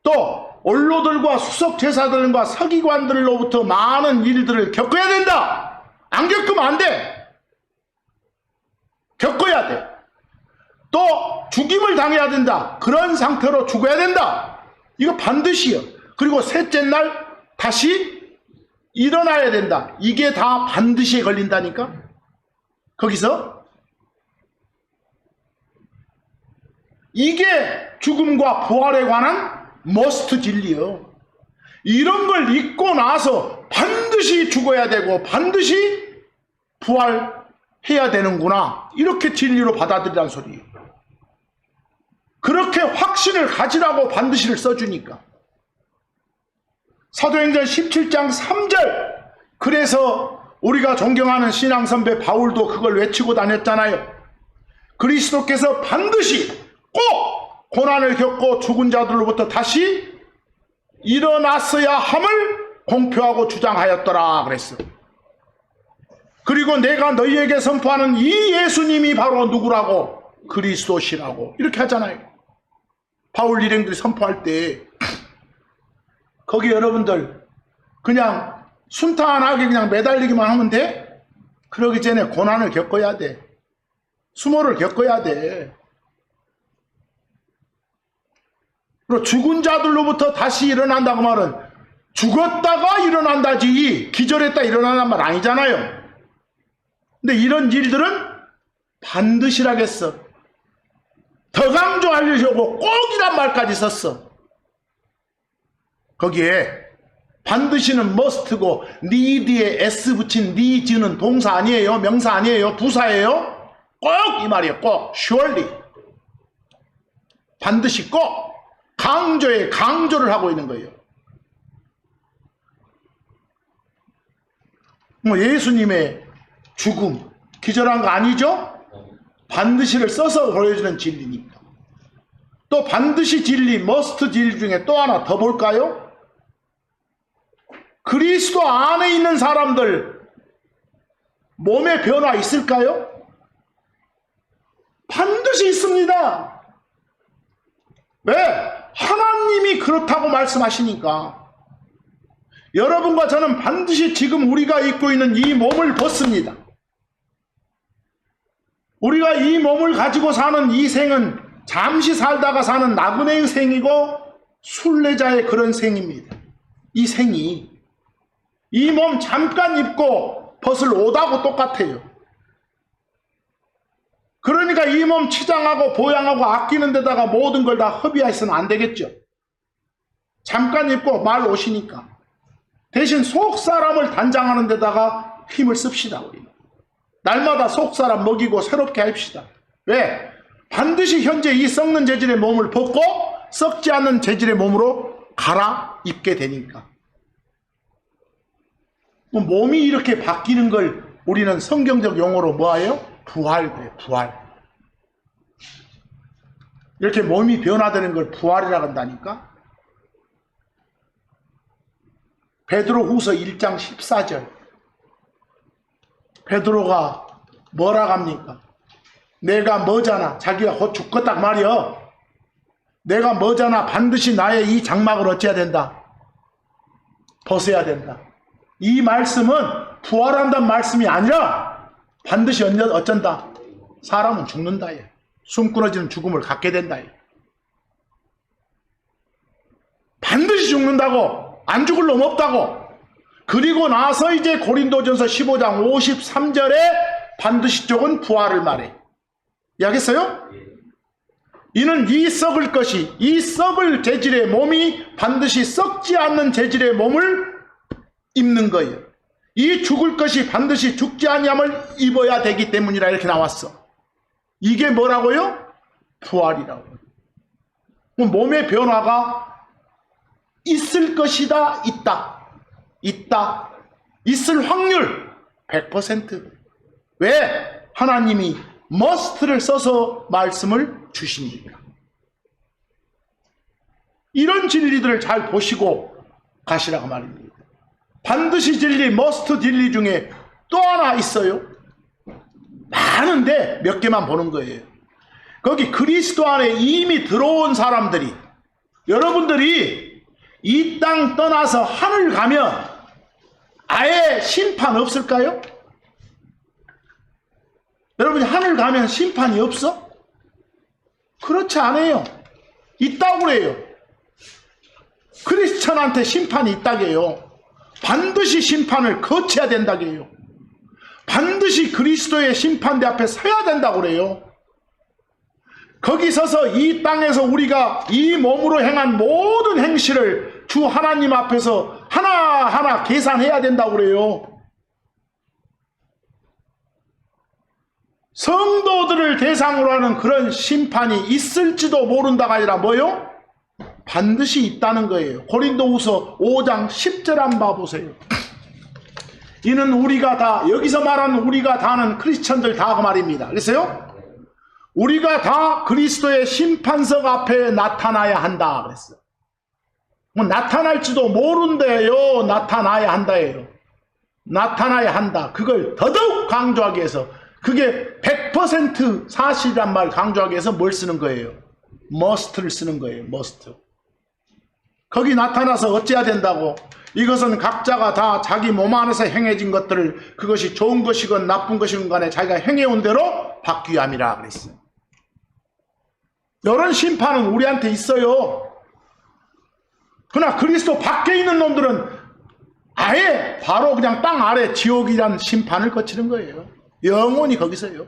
또 원로들과 수석 제사들과 서기관들로부터 많은 일들을 겪어야 된다. 안 겪으면 안 돼. 겪어야 돼. 또 죽임을 당해야 된다. 그런 상태로 죽어야 된다. 이거 반드시요. 그리고 셋째 날 다시 일어나야 된다. 이게 다 반드시 걸린다니까. 거기서 이게 죽음과 부활에 관한 머스트 진리요. 이런 걸 잊고 나서 반드시 죽어야 되고 반드시 부활해야 되는구나. 이렇게 진리로 받아들이라는 소리예요. 그렇게 확신을 가지라고 반드시를 써주니까. 사도행전 17장 3절. 그래서 우리가 존경하는 신앙선배 바울도 그걸 외치고 다녔잖아요. 그리스도께서 반드시 꼭 고난을 겪고 죽은 자들로부터 다시 일어났어야 함을 공표하고 주장하였더라 그랬어. 그리고 내가 너희에게 선포하는 이 예수님이 바로 누구라고? 그리스도시라고 이렇게 하잖아요. 바울 일행들이 선포할 때 거기 여러분들 그냥 순탄하게 그냥 매달리기만 하면 돼? 그러기 전에 고난을 겪어야 돼. 수모를 겪어야 돼. 그리고 죽은 자들로부터 다시 일어난다고 말은 죽었다가 일어난다지 기절했다 일어난다는 말 아니잖아요. 근데 이런 일들은 반드시라겠어. 더 강조하려고 꼭이란 말까지 썼어. 거기에 반드시는 must고 need에 s 붙인 needs는 동사 아니에요. 명사 아니에요. 부사예요. 꼭 이 말이에요. 꼭 surely 반드시 꼭 강조에 강조를 하고 있는 거예요. 뭐 예수님의 죽음 기절한 거 아니죠? 반드시를 써서 보여주는 진리니까. 또 반드시 진리 must 진리 중에 또 하나 더 볼까요? 그리스도 안에 있는 사람들 몸의 변화 있을까요? 반드시 있습니다. 왜? 하나님이 그렇다고 말씀하시니까. 여러분과 저는 반드시 지금 우리가 입고 있는 이 몸을 벗습니다. 우리가 이 몸을 가지고 사는 이 생은 잠시 살다가 사는 나그네의 생이고 순례자의 그런 생입니다. 이 생이 이 몸 잠깐 입고 벗을 옷하고 똑같아요. 그러니까 이 몸 치장하고 보양하고 아끼는 데다가 모든 걸 다 허비해서는 안 되겠죠. 잠깐 입고 말 옷이니까. 대신 속사람을 단장하는 데다가 힘을 씁시다. 우리는. 날마다 속사람 먹이고 새롭게 합시다. 왜? 반드시 현재 이 썩는 재질의 몸을 벗고 썩지 않는 재질의 몸으로 갈아입게 되니까. 몸이 이렇게 바뀌는 걸 우리는 성경적 용어로 뭐예요? 부활 그래요. 부활. 이렇게 몸이 변화되는 걸 부활이라고 한다니까. 베드로후서 1장 14절. 베드로가 뭐라고 합니까? 내가 뭐잖아. 자기가 곧 죽겠다 말이여. 내가 뭐잖아. 반드시 나의 이 장막을 어찌해야 된다? 벗어야 된다. 이 말씀은 부활한다는 말씀이 아니라 반드시 어쩐다? 사람은 죽는다. 숨 끊어지는 죽음을 갖게 된다. 반드시 죽는다고. 안 죽을 놈 없다고. 그리고 나서 이제 고린도전서 15장 53절에 반드시 쪽은 부활을 말해. 이해하겠어요? 이는 이 썩을 것이, 이 썩을 재질의 몸이 반드시 썩지 않는 재질의 몸을 입는 거예요. 이 죽을 것이 반드시 죽지 아니함을 입어야 되기 때문이라 이렇게 나왔어. 이게 뭐라고요? 부활이라고. 몸의 변화가 있을 것이다, 있다. 있을 확률 100%. 왜? 하나님이 must를 써서 말씀을 주십니다. 이런 진리들을 잘 보시고 가시라고 말입니다. 반드시 진리, must 진리 중에 또 하나 있어요. 많은데 몇 개만 보는 거예요. 거기 그리스도 안에 이미 들어온 사람들이, 여러분들이 이 땅 떠나서 하늘 가면 아예 심판 없을까요? 여러분이 하늘 가면 심판이 없어? 그렇지 않아요. 있다고 그래요. 크리스천한테 심판이 있다게요. 반드시 심판을 거쳐야 된다게요. 반드시 그리스도의 심판대 앞에 서야 된다고 그래요. 거기 서서 이 땅에서 우리가 이 몸으로 행한 모든 행실을 주 하나님 앞에서 하나하나 계산해야 된다고 그래요. 성도들을 대상으로 하는 그런 심판이 있을지도 모른다가 아니라 뭐요? 반드시 있다는 거예요. 고린도후서 5장 10절 한번 봐보세요. 이는 우리가 다, 여기서 말하는 우리가 다는 크리스천들 다 그 말입니다. 그래서요, 우리가 다 그리스도의 심판석 앞에 나타나야 한다 그랬어요. 뭐 나타날지도 모른대요. 나타나야 한다예요. 나타나야 한다. 그걸 더더욱 강조하기 위해서, 그게 100% 사실이란 말 강조하기 위해서 뭘 쓰는 거예요? must를 쓰는 거예요. must. 거기 나타나서 어찌해야 된다고? 이것은 각자가 다 자기 몸 안에서 행해진 것들을, 그것이 좋은 것이건 나쁜 것이건 간에 자기가 행해온 대로 받기 위함이라 그랬어요. 이런 심판은 우리한테 있어요. 그러나 그리스도 밖에 있는 놈들은 아예 바로 그냥 땅 아래 지옥이란 심판을 거치는 거예요. 영원히 거기서요.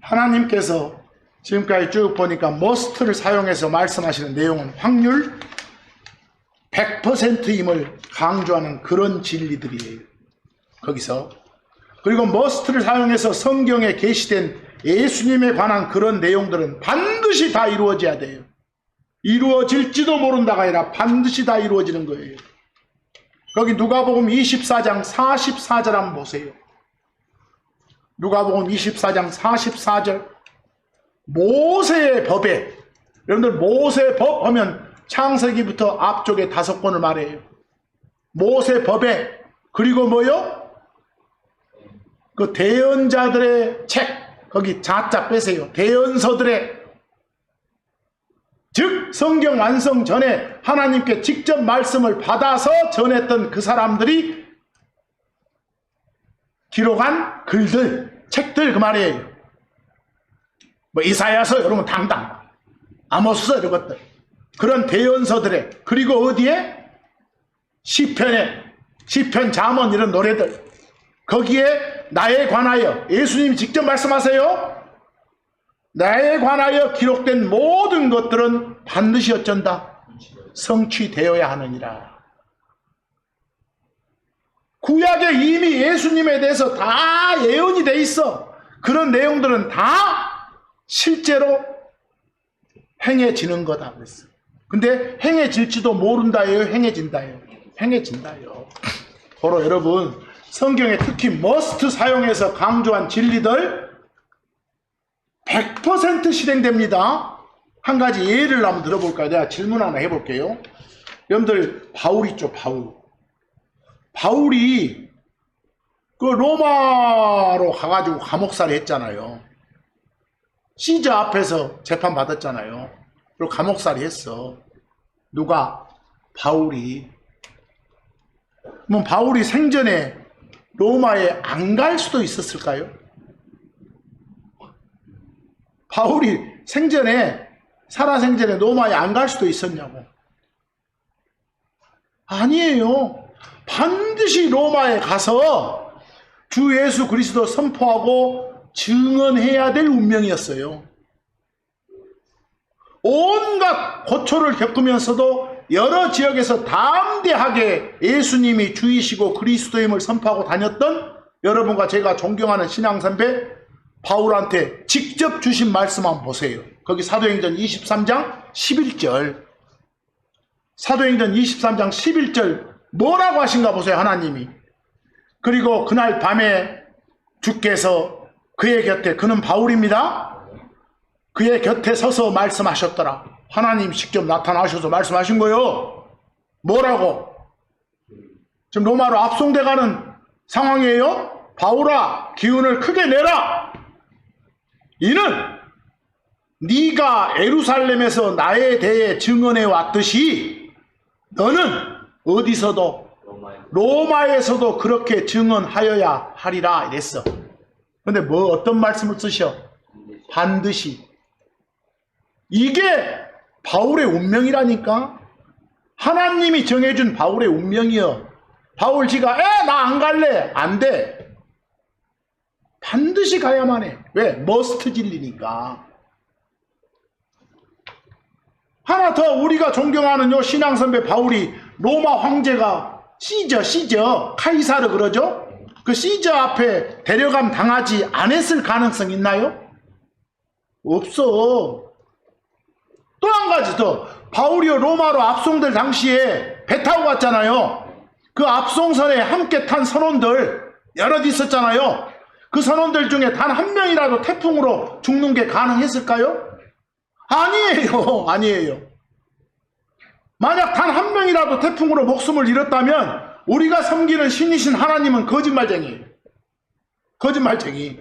하나님께서 지금까지 쭉 보니까 must를 사용해서 말씀하시는 내용은 확률 100%임을 강조하는 그런 진리들이에요. 거기서. 그리고 must를 사용해서 성경에 게시된 예수님에 관한 그런 내용들은 반드시 다 이루어져야 돼요. 이루어질지도 모른다가 아니라 반드시 다 이루어지는 거예요. 거기 누가복음 24장 44절 한번 보세요. 누가복음 24장 44절. 모세의 법에, 여러분들 모세의 법 하면 창세기부터 앞쪽에 5권을 말해요. 모세 법에, 그리고 뭐요? 그 대언자들의 책, 거기 자자 빼세요. 대언서들의, 즉 성경 완성 전에 하나님께 직접 말씀을 받아서 전했던 그 사람들이 기록한 글들, 책들 그 말이에요. 뭐 이사야서 이런 건 당당, 아모스서 이런 것들, 그런 대언서들의, 그리고 어디에? 시편, 잠언 이런 노래들, 거기에 나에 관하여, 예수님이 직접 말씀하세요. 나에 관하여 기록된 모든 것들은 반드시 어쩐다? 성취되어야 하느니라. 구약에 이미 예수님에 대해서 다 예언이 돼 있어. 그런 내용들은 다 실제로 행해지는 거다 그랬어. 근데 행해질지도 모른다예요, 행해진다예요? 행해진다요. 바로 여러분, 성경에 특히 must 사용해서 강조한 진리들 100% 실행됩니다. 한 가지 예를 한번 들어볼까요? 내가 질문 하나 해볼게요. 여러분들 바울 있죠, 바울이 그 로마로 가가지고 감옥살이 했잖아요. 시저 앞에서 재판 받았잖아요. 그리고 감옥살이 했어. 누가? 바울이. 그럼 바울이 생전에 로마에 안 갈 수도 있었을까요? 바울이 생전에, 살아생전에 로마에 안 갈 수도 있었냐고. 아니에요. 반드시 로마에 가서 주 예수 그리스도 선포하고 증언해야 될 운명이었어요. 온갖 고초를 겪으면서도 여러 지역에서 담대하게 예수님이 주이시고 그리스도임을 선포하고 다녔던 여러분과 제가 존경하는 신앙선배 바울한테 직접 주신 말씀 한번 보세요. 거기 사도행전 23장 11절. 사도행전 23장 11절 뭐라고 하신가 보세요. 하나님이. 그리고 그날 밤에 주께서 그의 곁에, 그는 바울입니다. 그의 곁에 서서 말씀하셨더라. 하나님 직접 나타나셔서 말씀하신 거예요. 뭐라고? 지금 로마로 압송돼가는 상황이에요. 바울아, 기운을 크게 내라. 이는 네가 예루살렘에서 나에 대해 증언해 왔듯이 너는 어디서도 로마에서도 그렇게 증언하여야 하리라 이랬어. 근데 뭐 어떤 말씀을 쓰셔? 반드시. 이게 바울의 운명이라니까. 하나님이 정해준 바울의 운명이여. 바울 지가 나 안 갈래. 안 돼. 반드시 가야만 해. 왜? 머스트 진리니까. 하나 더 우리가 존경하는 요 신앙선배 바울이 로마 황제가 시저 카이사르 그러죠? 그 시저 앞에 데려감 당하지 않았을 가능성 있나요? 없어. 또 한 가지 더. 바울이요 로마로 압송될 당시에 배 타고 갔잖아요. 그 압송선에 함께 탄 선원들 여럿 있었잖아요. 그 선원들 중에 단 한 명이라도 태풍으로 죽는 게 가능했을까요? 아니에요. 아니에요. 만약 단 한 명이라도 태풍으로 목숨을 잃었다면 우리가 섬기는 신이신 하나님은 거짓말쟁이에요. 거짓말쟁이.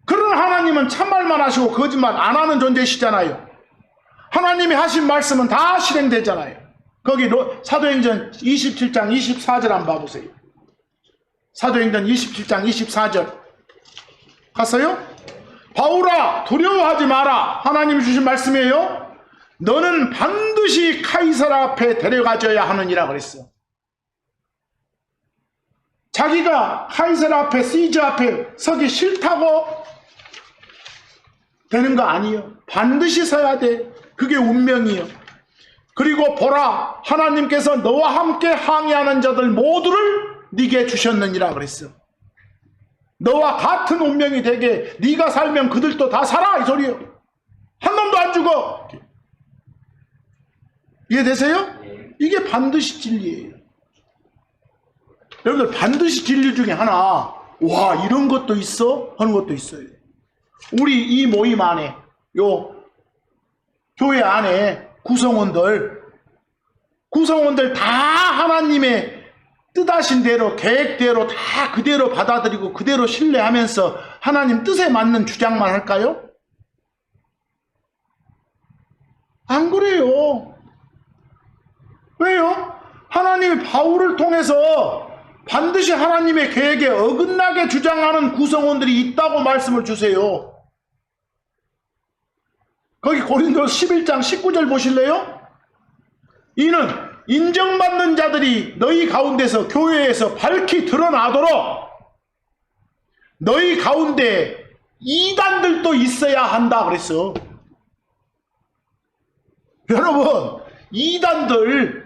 그런 하나님은 참말만 하시고 거짓말 안 하는 존재시잖아요. 하나님이 하신 말씀은 다 실행되잖아요. 거기 사도행전 27장 24절 한번 봐보세요. 사도행전 27장 24절 갔어요? 바울아 두려워하지 마라. 하나님이 주신 말씀이에요. 너는 반드시 카이사르 앞에 데려가줘야 하느니라 그랬어. 자기가 카이사르 앞에 시저 앞에 서기 싫다고 되는 거 아니에요. 반드시 서야 돼. 그게 운명이에요. 그리고 보라 하나님께서 너와 함께 항의하는 자들 모두를 네게 주셨느니라 그랬어. 너와 같은 운명이 되게 네가 살면 그들도 다 살아 이 소리예요. 한 놈도 안 죽어. 이해되세요? 이게 반드시 진리예요. 여러분들 반드시 진리 중에 하나 와 이런 것도 있어? 하는 것도 있어요. 우리 이 모임 안에 요 교회 안에 구성원들 다 하나님의 뜻하신 대로 계획대로 다 그대로 받아들이고 그대로 신뢰하면서 하나님 뜻에 맞는 주장만 할까요? 안 그래요. 왜요? 하나님이 바울을 통해서 반드시 하나님의 계획에 어긋나게 주장하는 구성원들이 있다고 말씀을 주세요. 거기 고린도서 11장 19절 보실래요? 이는 인정받는 자들이 너희 가운데서 교회에서 밝히 드러나도록 너희 가운데 이단들도 있어야 한다 그랬어. 여러분 이단들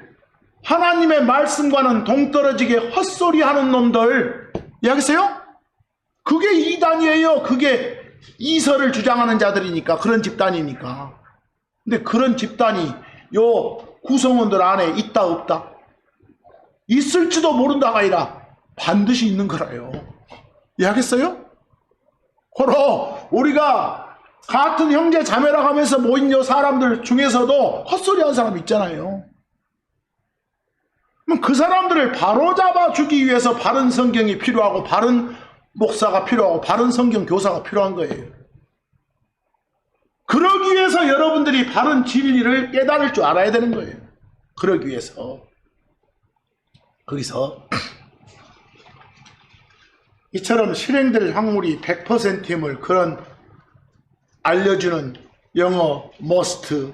하나님의 말씀과는 동떨어지게 헛소리하는 놈들 이해하겠어요? 그게 이단이에요. 그게 이설을 주장하는 자들이니까 그런 집단이니까. 근데 그런 집단이 요 구성원들 안에 있다 없다? 있을지도 모른다가 아니라 반드시 있는 거라요. 이해하겠어요? 그럼 우리가 같은 형제 자매라 하면서 모인 요 사람들 중에서도 헛소리하는 사람 있잖아요. 그럼 그 사람들을 바로잡아 주기 위해서 바른 성경이 필요하고 바른 목사가 필요하고 바른 성경 교사가 필요한 거예요. 그러기 위해서 여러분들이 바른 진리를 깨달을 줄 알아야 되는 거예요. 그러기 위해서 거기서 이처럼 실행될 확률이 100%임을 그런 알려주는 영어 must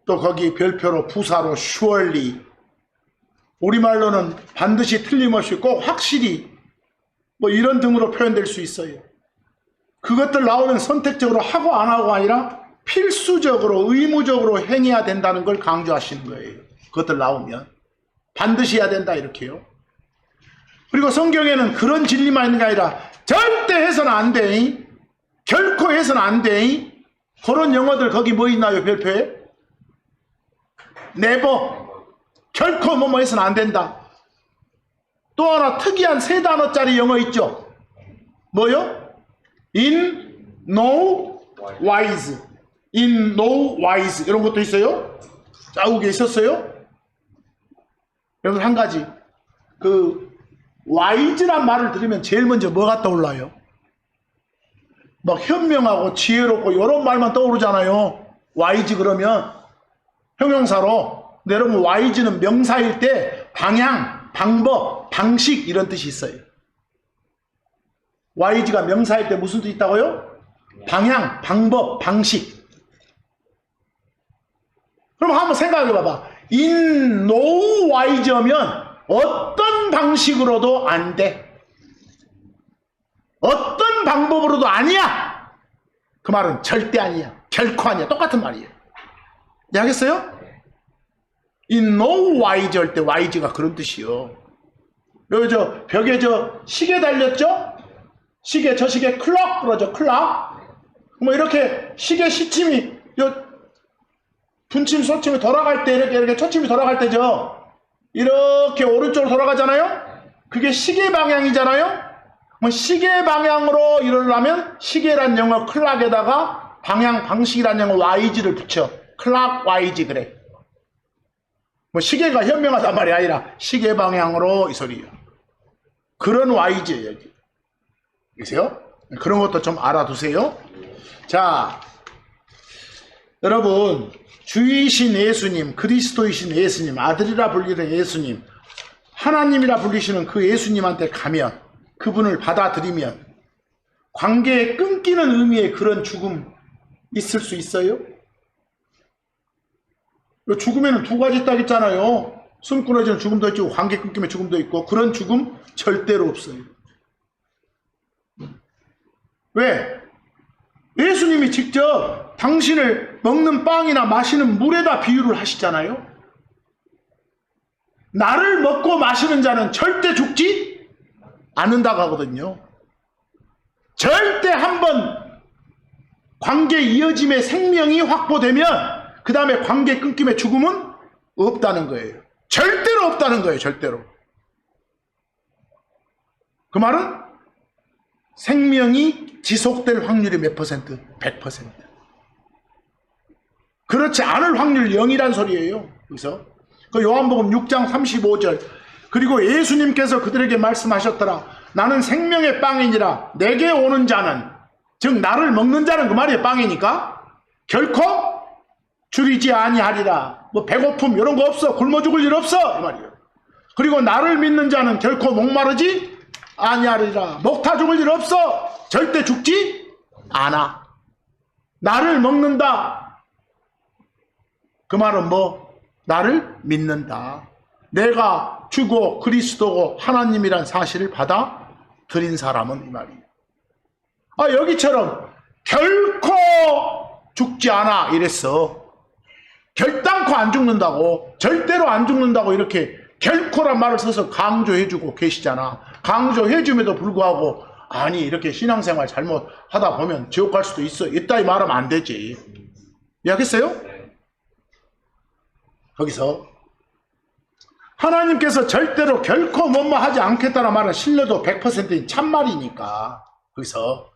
또 거기 별표로 부사로 surely 우리말로는 반드시 틀림없이 꼭 확실히 뭐 이런 등으로 표현될 수 있어요. 그것들 나오면 선택적으로 하고 안 하고가 아니라 필수적으로 의무적으로 행해야 된다는 걸 강조하시는 거예요. 그것들 나오면 반드시 해야 된다 이렇게요. 그리고 성경에는 그런 진리만 있는 게 아니라 절대 해서는 안 돼. 결코 해서는 안 돼. 그런 영어들 거기 뭐 있나요, 별표에? never. 결코 뭐뭐 해서는 안 된다. 또 하나 특이한 세 단어짜리 영어 있죠? 뭐요? in no wise. in no wise. 이런 것도 있어요? 자욱에 있었어요? 여러분 한 가지. 그 wise란 말을 들으면 제일 먼저 뭐가 떠올라요? 막 현명하고 지혜롭고 이런 말만 떠오르잖아요. wise 그러면 형용사로. 근데 여러분 wise는 명사일 때 방향, 방법, 방식 이런 뜻이 있어요. wise가 명사일 때 무슨 뜻이 있다고요? 방향, 방법, 방식. 그럼 한번 생각해 봐봐. in no wise면 어떤 방식으로도 안 돼. 어떤 방법으로도 아니야. 그 말은 절대 아니야. 결코 아니야. 똑같은 말이에요. 이해하겠어요? in no wise 할 때 wise가 그런 뜻이요. 여기 저 벽에 저 시계 달렸죠? 시계, 저 시계 클럭 그러죠. 클럭. 뭐 이렇게 시계 시침이 요 분침 소침이 돌아갈 때 이렇게 초침이 돌아갈 때죠. 이렇게 오른쪽으로 돌아가잖아요. 그게 시계 방향이잖아요. 뭐 시계 방향으로 이러려면 시계란 영어 클락에다가 방향 방식이란 영어 wise를 붙여. 클락 와이즈 그래. 뭐 시계가 현명하단 말이 아니라 시계 방향으로 이 소리예요. 그런 와이즈예요. 여기. 계세요? 그런 것도 좀 알아두세요. 자, 여러분 주이신 예수님, 그리스도이신 예수님, 아들이라 불리는 예수님, 하나님이라 불리시는 그 예수님한테 가면, 그분을 받아들이면 관계에 끊기는 의미의 그런 죽음 있을 수 있어요? 죽음에는 두 가지 딱 있잖아요. 숨 끊어지는 죽음도 있고 관계 끊김의 죽음도 있고. 그런 죽음 절대로 없어요. 왜? 예수님이 직접 당신을 먹는 빵이나 마시는 물에다 비유를 하시잖아요. 나를 먹고 마시는 자는 절대 죽지 않는다고 하거든요. 절대 한번 관계 이어짐의 생명이 확보되면 그 다음에 관계 끊김의 죽음은 없다는 거예요. 절대로 없다는 거예요. 절대로. 그 말은 생명이 지속될 확률이 몇 퍼센트? 100%. 그렇지 않을 확률 0이란 소리예요. 그래서 그 요한복음 6장 35절. 그리고 예수님께서 그들에게 말씀하셨더라. 나는 생명의 빵이니라. 내게 오는 자는, 즉 나를 먹는 자는 그 말이에요. 빵이니까 결코 줄이지 아니하리라. 뭐 배고픔 이런 거 없어. 굶어 죽을 일 없어. 이 말이에요. 그리고 나를 믿는 자는 결코 목마르지 아니하리라. 먹다 죽을 일 없어. 절대 죽지 않아. 나를 먹는다. 그 말은 뭐? 나를 믿는다. 내가 주고 그리스도고 하나님이란 사실을 받아들인 사람은 이 말이에요. 아, 여기처럼 결코 죽지 않아 이랬어. 결단코 안 죽는다고, 절대로 안 죽는다고 이렇게 결코란 말을 써서 강조해주고 계시잖아. 강조해줌에도 불구하고 아니 이렇게 신앙생활 잘못하다 보면 지옥 갈 수도 있어. 이따위 말하면 안 되지. 이해하겠어요? 거기서 하나님께서 절대로 결코 뭐뭐 하지 않겠다는 말은 신뢰도 100%인 참말이니까. 거기서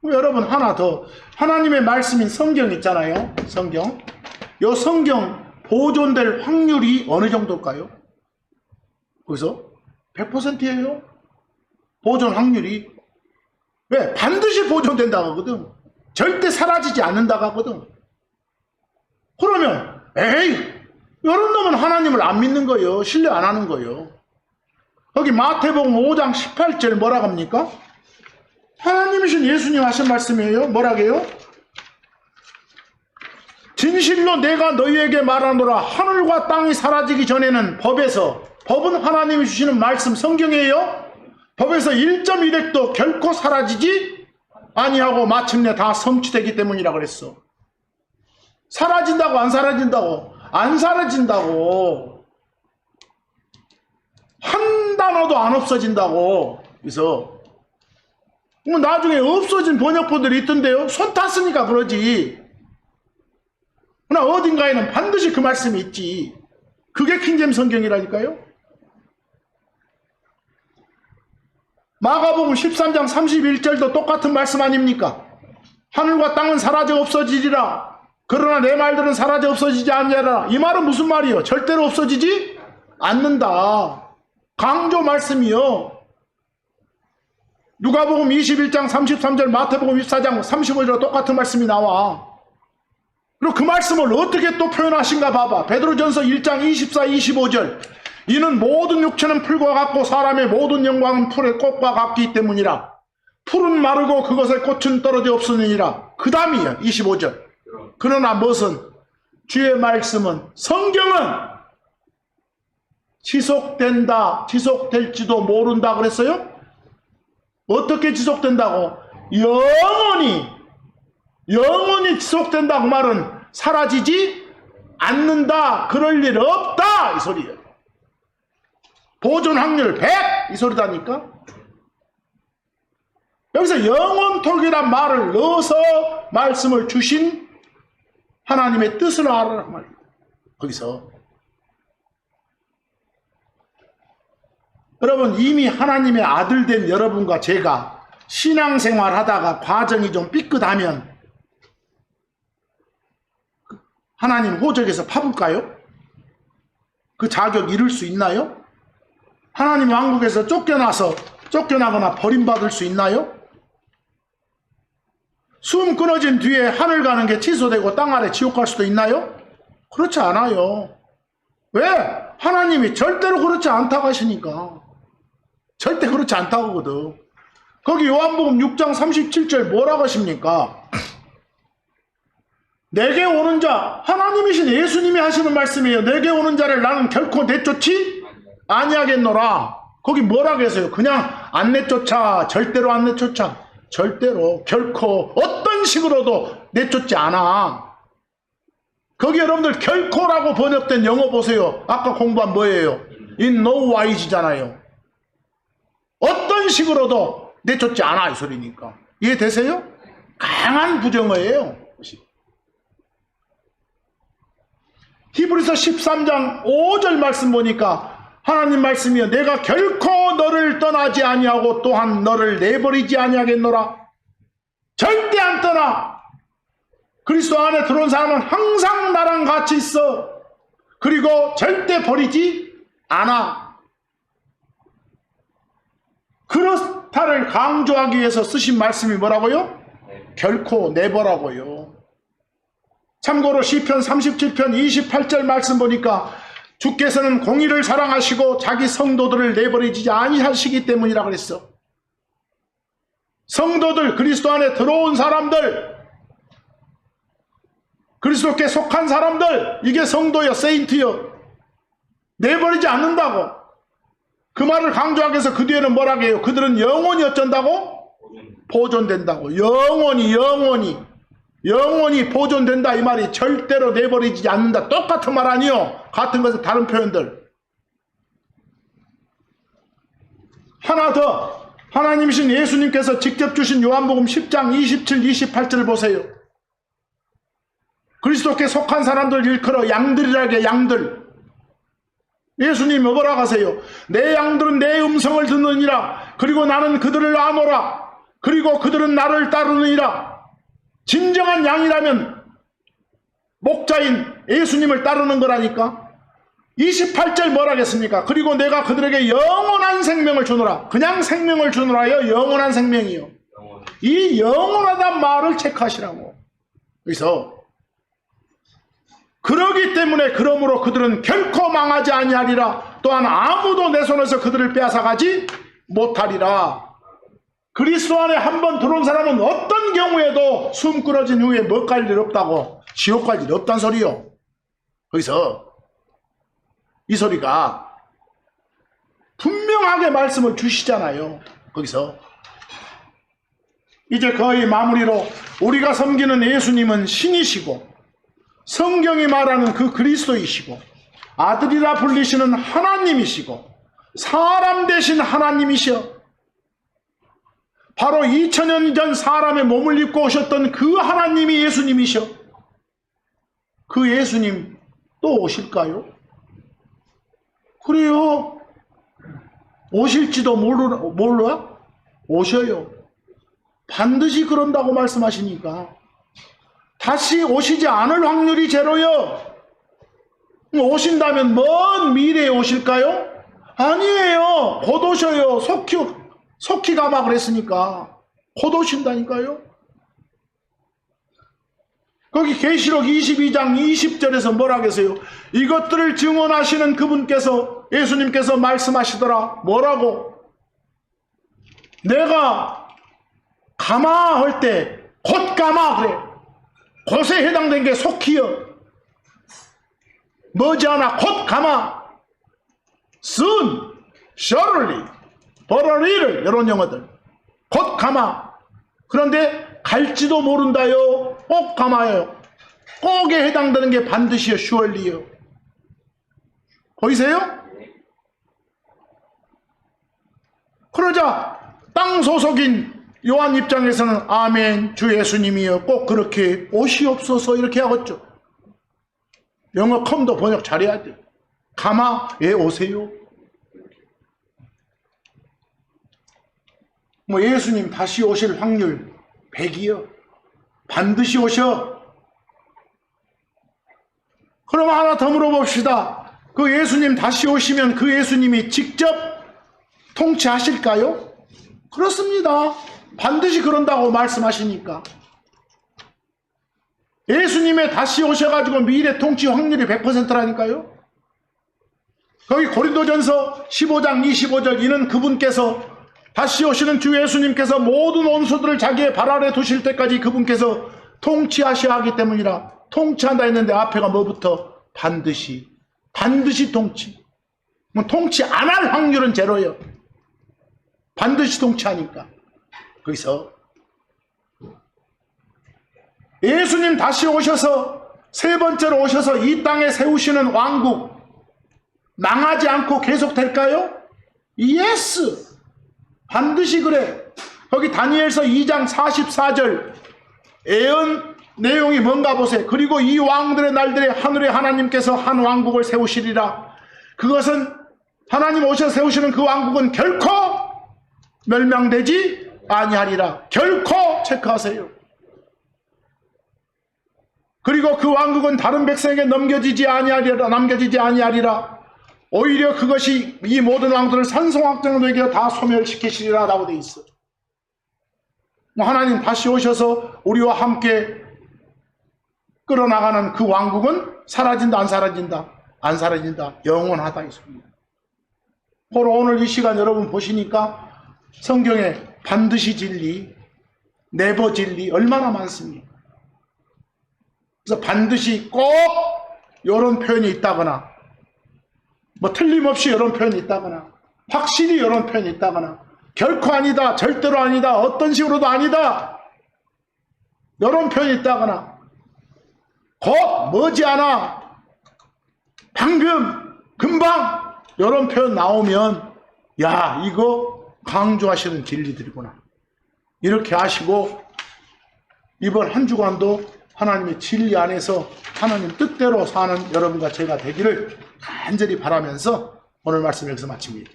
여러분 하나 더, 하나님의 말씀인 성경 있잖아요. 성경. 요 성경 보존될 확률이 어느 정도일까요? 거기서 100%예요. 보존 확률이. 왜? 반드시 보존된다고 하거든. 절대 사라지지 않는다고 하거든. 그러면 에이, 이런 놈은 하나님을 안 믿는 거예요. 신뢰 안 하는 거예요. 거기 마태복음 5장 18절 뭐라고 합니까? 하나님이신 예수님 하신 말씀이에요. 뭐라게요? 진실로 내가 너희에게 말하노라. 하늘과 땅이 사라지기 전에는 법에서, 법은 하나님이 주시는 말씀 성경이에요. 법에서 1.1획도 결코 사라지지 아니하고 마침내 다 성취되기 때문이라 그랬어. 사라진다고 안 사라진다고? 안 사라진다고. 한 단어도 안 없어진다고. 그래서 뭐 나중에 없어진 번역본들이 있던데요. 손 탔으니까 그러지. 그러나 어딘가에는 반드시 그 말씀이 있지. 그게 킹제임스 성경이라니까요. 마가복음 13장 31절도 똑같은 말씀 아닙니까? 하늘과 땅은 사라져 없어지리라. 그러나 내 말들은 사라져 없어지지 않느니라. 이 말은 무슨 말이요? 절대로 없어지지 않는다. 강조 말씀이요. 누가복음 21장 33절, 마태복음 24장 35절과 똑같은 말씀이 나와. 그리고 그 말씀을 어떻게 또 표현하신가 봐봐. 베드로전서 1장 24, 25절. 이는 모든 육체는 풀과 같고 사람의 모든 영광은 풀의 꽃과 같기 때문이라. 풀은 마르고 그것의 꽃은 떨어져 없으니라. 그 다음이야 25절. 그러나 무엇은 주의 말씀은, 성경은 지속된다, 지속될지도 모른다 그랬어요? 어떻게 지속된다고? 영원히 지속된다. 그 말은 사라지지 않는다. 그럴 일 없다 이 소리예요. 보존 확률 100 이 소리다니까. 여기서 영원토기란 말을 넣어서 말씀을 주신 하나님의 뜻을 알아란 말이에요. 거기서 여러분, 이미 하나님의 아들 된 여러분과 제가 신앙생활 하다가 과정이 좀 삐끗하면 하나님 호적에서 파볼까요? 그 자격 잃을 수 있나요? 하나님 왕국에서 쫓겨나거나 버림받을 수 있나요? 숨 끊어진 뒤에 하늘 가는 게 취소되고 땅 아래 지옥 갈 수도 있나요? 그렇지 않아요. 왜? 하나님이 절대로 그렇지 않다고 하시니까. 절대 그렇지 않다고거든. 거기 요한복음 6장 37절 뭐라고 하십니까? 내게 오는 자, 하나님이신 예수님이 하시는 말씀이에요. 내게 오는 자를 나는 결코 내쫓지 아니하겠노라. 거기 뭐라고 해서요? 그냥 안 내쫓아. 절대로 안 내쫓아. 절대로 결코 어떤 식으로도 내쫓지 않아. 거기 여러분들 결코라고 번역된 영어 보세요. 아까 공부한 뭐예요? In no wise잖아요. 어떤 식으로도 내쫓지 않아 이 소리니까. 이해되세요? 강한 부정어예요. 히브리서 13장 5절 말씀 보니까 하나님 말씀이요, 내가 결코 너를 떠나지 아니하고 또한 너를 내버리지 아니하겠노라. 절대 안 떠나. 그리스도 안에 들어온 사람은 항상 나랑 같이 있어. 그리고 절대 버리지 않아. 그렇다를 강조하기 위해서 쓰신 말씀이 뭐라고요? 결코 내버라고요. 참고로 시편 37편 28절 말씀 보니까 주께서는 공의를 사랑하시고 자기 성도들을 내버리지 아니하시기 때문이라 그랬어. 성도들, 그리스도 안에 들어온 사람들, 그리스도께 속한 사람들, 이게 성도여, 세인트여. 내버리지 않는다고. 그 말을 강조하기 위해서 그 뒤에는 뭐라고 해요? 그들은 영원히 어쩐다고? 보존된다고. 영원히 보존된다 이 말이. 절대로 내버리지 않는다. 똑같은 말 아니요? 같은 것은 다른 표현들. 하나 더, 하나님이신 예수님께서 직접 주신 요한복음 10장 27, 28절을 보세요. 그리스도께 속한 사람들 일컬어 양들이라게. 양들. 예수님이 뭐라고 하세요? 내 양들은 내 음성을 듣느니라. 그리고 나는 그들을 아노라. 그리고 그들은 나를 따르느니라. 진정한 양이라면 목자인 예수님을 따르는 거라니까. 28절 뭐라 하겠습니까? 그리고 내가 그들에게 영원한 생명을 주노라. 그냥 생명을 주노라요? 영원한 생명이요. 이 영원하단 말을 체크하시라고. 그래서 그러기 때문에 그러므로 그들은 결코 망하지 아니하리라. 또한 아무도 내 손에서 그들을 빼앗아가지 못하리라. 그리스도 안에 한번 들어온 사람은 어떤 경우에도 숨 끊어진 후에 못 갈 일 없다고. 지옥 갈 일 없단 소리요. 거기서 이 소리가 분명하게 말씀을 주시잖아요. 거기서 이제 거의 마무리로, 우리가 섬기는 예수님은 신이시고 성경이 말하는 그 그리스도이시고 아들이라 불리시는 하나님이시고 사람 되신 하나님이시여. 바로 2000년 전 사람의 몸을 입고 오셨던 그 하나님이 예수님이셔. 그 예수님 또 오실까요? 그래요. 오실지도 몰라? 오셔요. 반드시 그런다고 말씀하시니까. 다시 오시지 않을 확률이 제로요. 오신다면 먼 미래에 오실까요? 아니에요. 곧 오셔요. 속히 가마 그랬으니까. 곧 오신다니까요. 거기 계시록 22장 20절에서 뭐라 하겠어요? 이것들을 증언하시는 그분께서, 예수님께서 말씀하시더라. 뭐라고? 내가 가마 할 때 곧 가마 그래. 곧에 해당된 게 속히요. 머지않아 곧 가마. soon, surely, 버러리를 이런 영어들. 곧 가마. 그런데 갈지도 모른다요. 꼭 가마요. 꼭에 해당되는 게 반드시요. surely요. 보이세요? 그러자 땅 소속인 요한 입장에서는 아멘 주 예수님이요 꼭 그렇게 오시옵소서 이렇게 하겠죠. 영어 컴도 번역 잘해야 돼요. 가마 예 오세요. 뭐 예수님 다시 오실 확률 100이요. 반드시 오셔. 그럼 하나 더 물어봅시다. 그 예수님 다시 오시면 그 예수님이 직접 통치하실까요? 그렇습니다. 반드시 그런다고 말씀하시니까. 예수님의 다시 오셔가지고 미래 통치 확률이 100%라니까요. 거기 고린도전서 15장 25절 이는 그분께서 다시 오시는 주 예수님께서 모든 원수들을 자기의 발 아래 두실 때까지 그분께서 통치하셔야 하기 때문이라. 통치한다 했는데 앞에가 뭐부터? 반드시 통치. 뭐 통치 안 할 확률은 제로예요. 반드시 통치하니까. 거기서 예수님 다시 오셔서 세 번째로 오셔서 이 땅에 세우시는 왕국 망하지 않고 계속 될까요? 예스. 반드시 그래. 거기 다니엘서 2장 44절 예언 내용이 뭔가 보세요. 그리고 이 왕들의 날들에 하늘의 하나님께서 한 왕국을 세우시리라. 그것은 하나님 오셔서 세우시는 그 왕국은 결코 멸망되지 아니하리라. 결코 체크하세요. 그리고 그 왕국은 다른 백성에게 남겨지지 아니하리라. 오히려 그것이 이 모든 왕들을 산성왕정에게 다 소멸시키시리라 라고 되어 있어. 하나님 다시 오셔서 우리와 함께 끌어나가는 그 왕국은 사라진다 안 사라진다? 안 사라진다. 영원하다 있습니다. 바로 오늘 이 시간 여러분 보시니까 성경에 반드시 진리, 네버 진리 얼마나 많습니까? 그래서 반드시 꼭 이런 표현이 있다거나 뭐 틀림없이 이런 표현이 있다거나 확실히 이런 표현이 있다거나 결코 아니다, 절대로 아니다, 어떤 식으로도 아니다 이런 표현이 있다거나 곧 머지않아 방금 금방 이런 표현 나오면 야 이거 강조하시는 진리들이구나 이렇게 하시고 이번 한 주간도 하나님의 진리 안에서 하나님 뜻대로 사는 여러분과 제가 되기를 간절히 바라면서 오늘 말씀 여기서 마칩니다.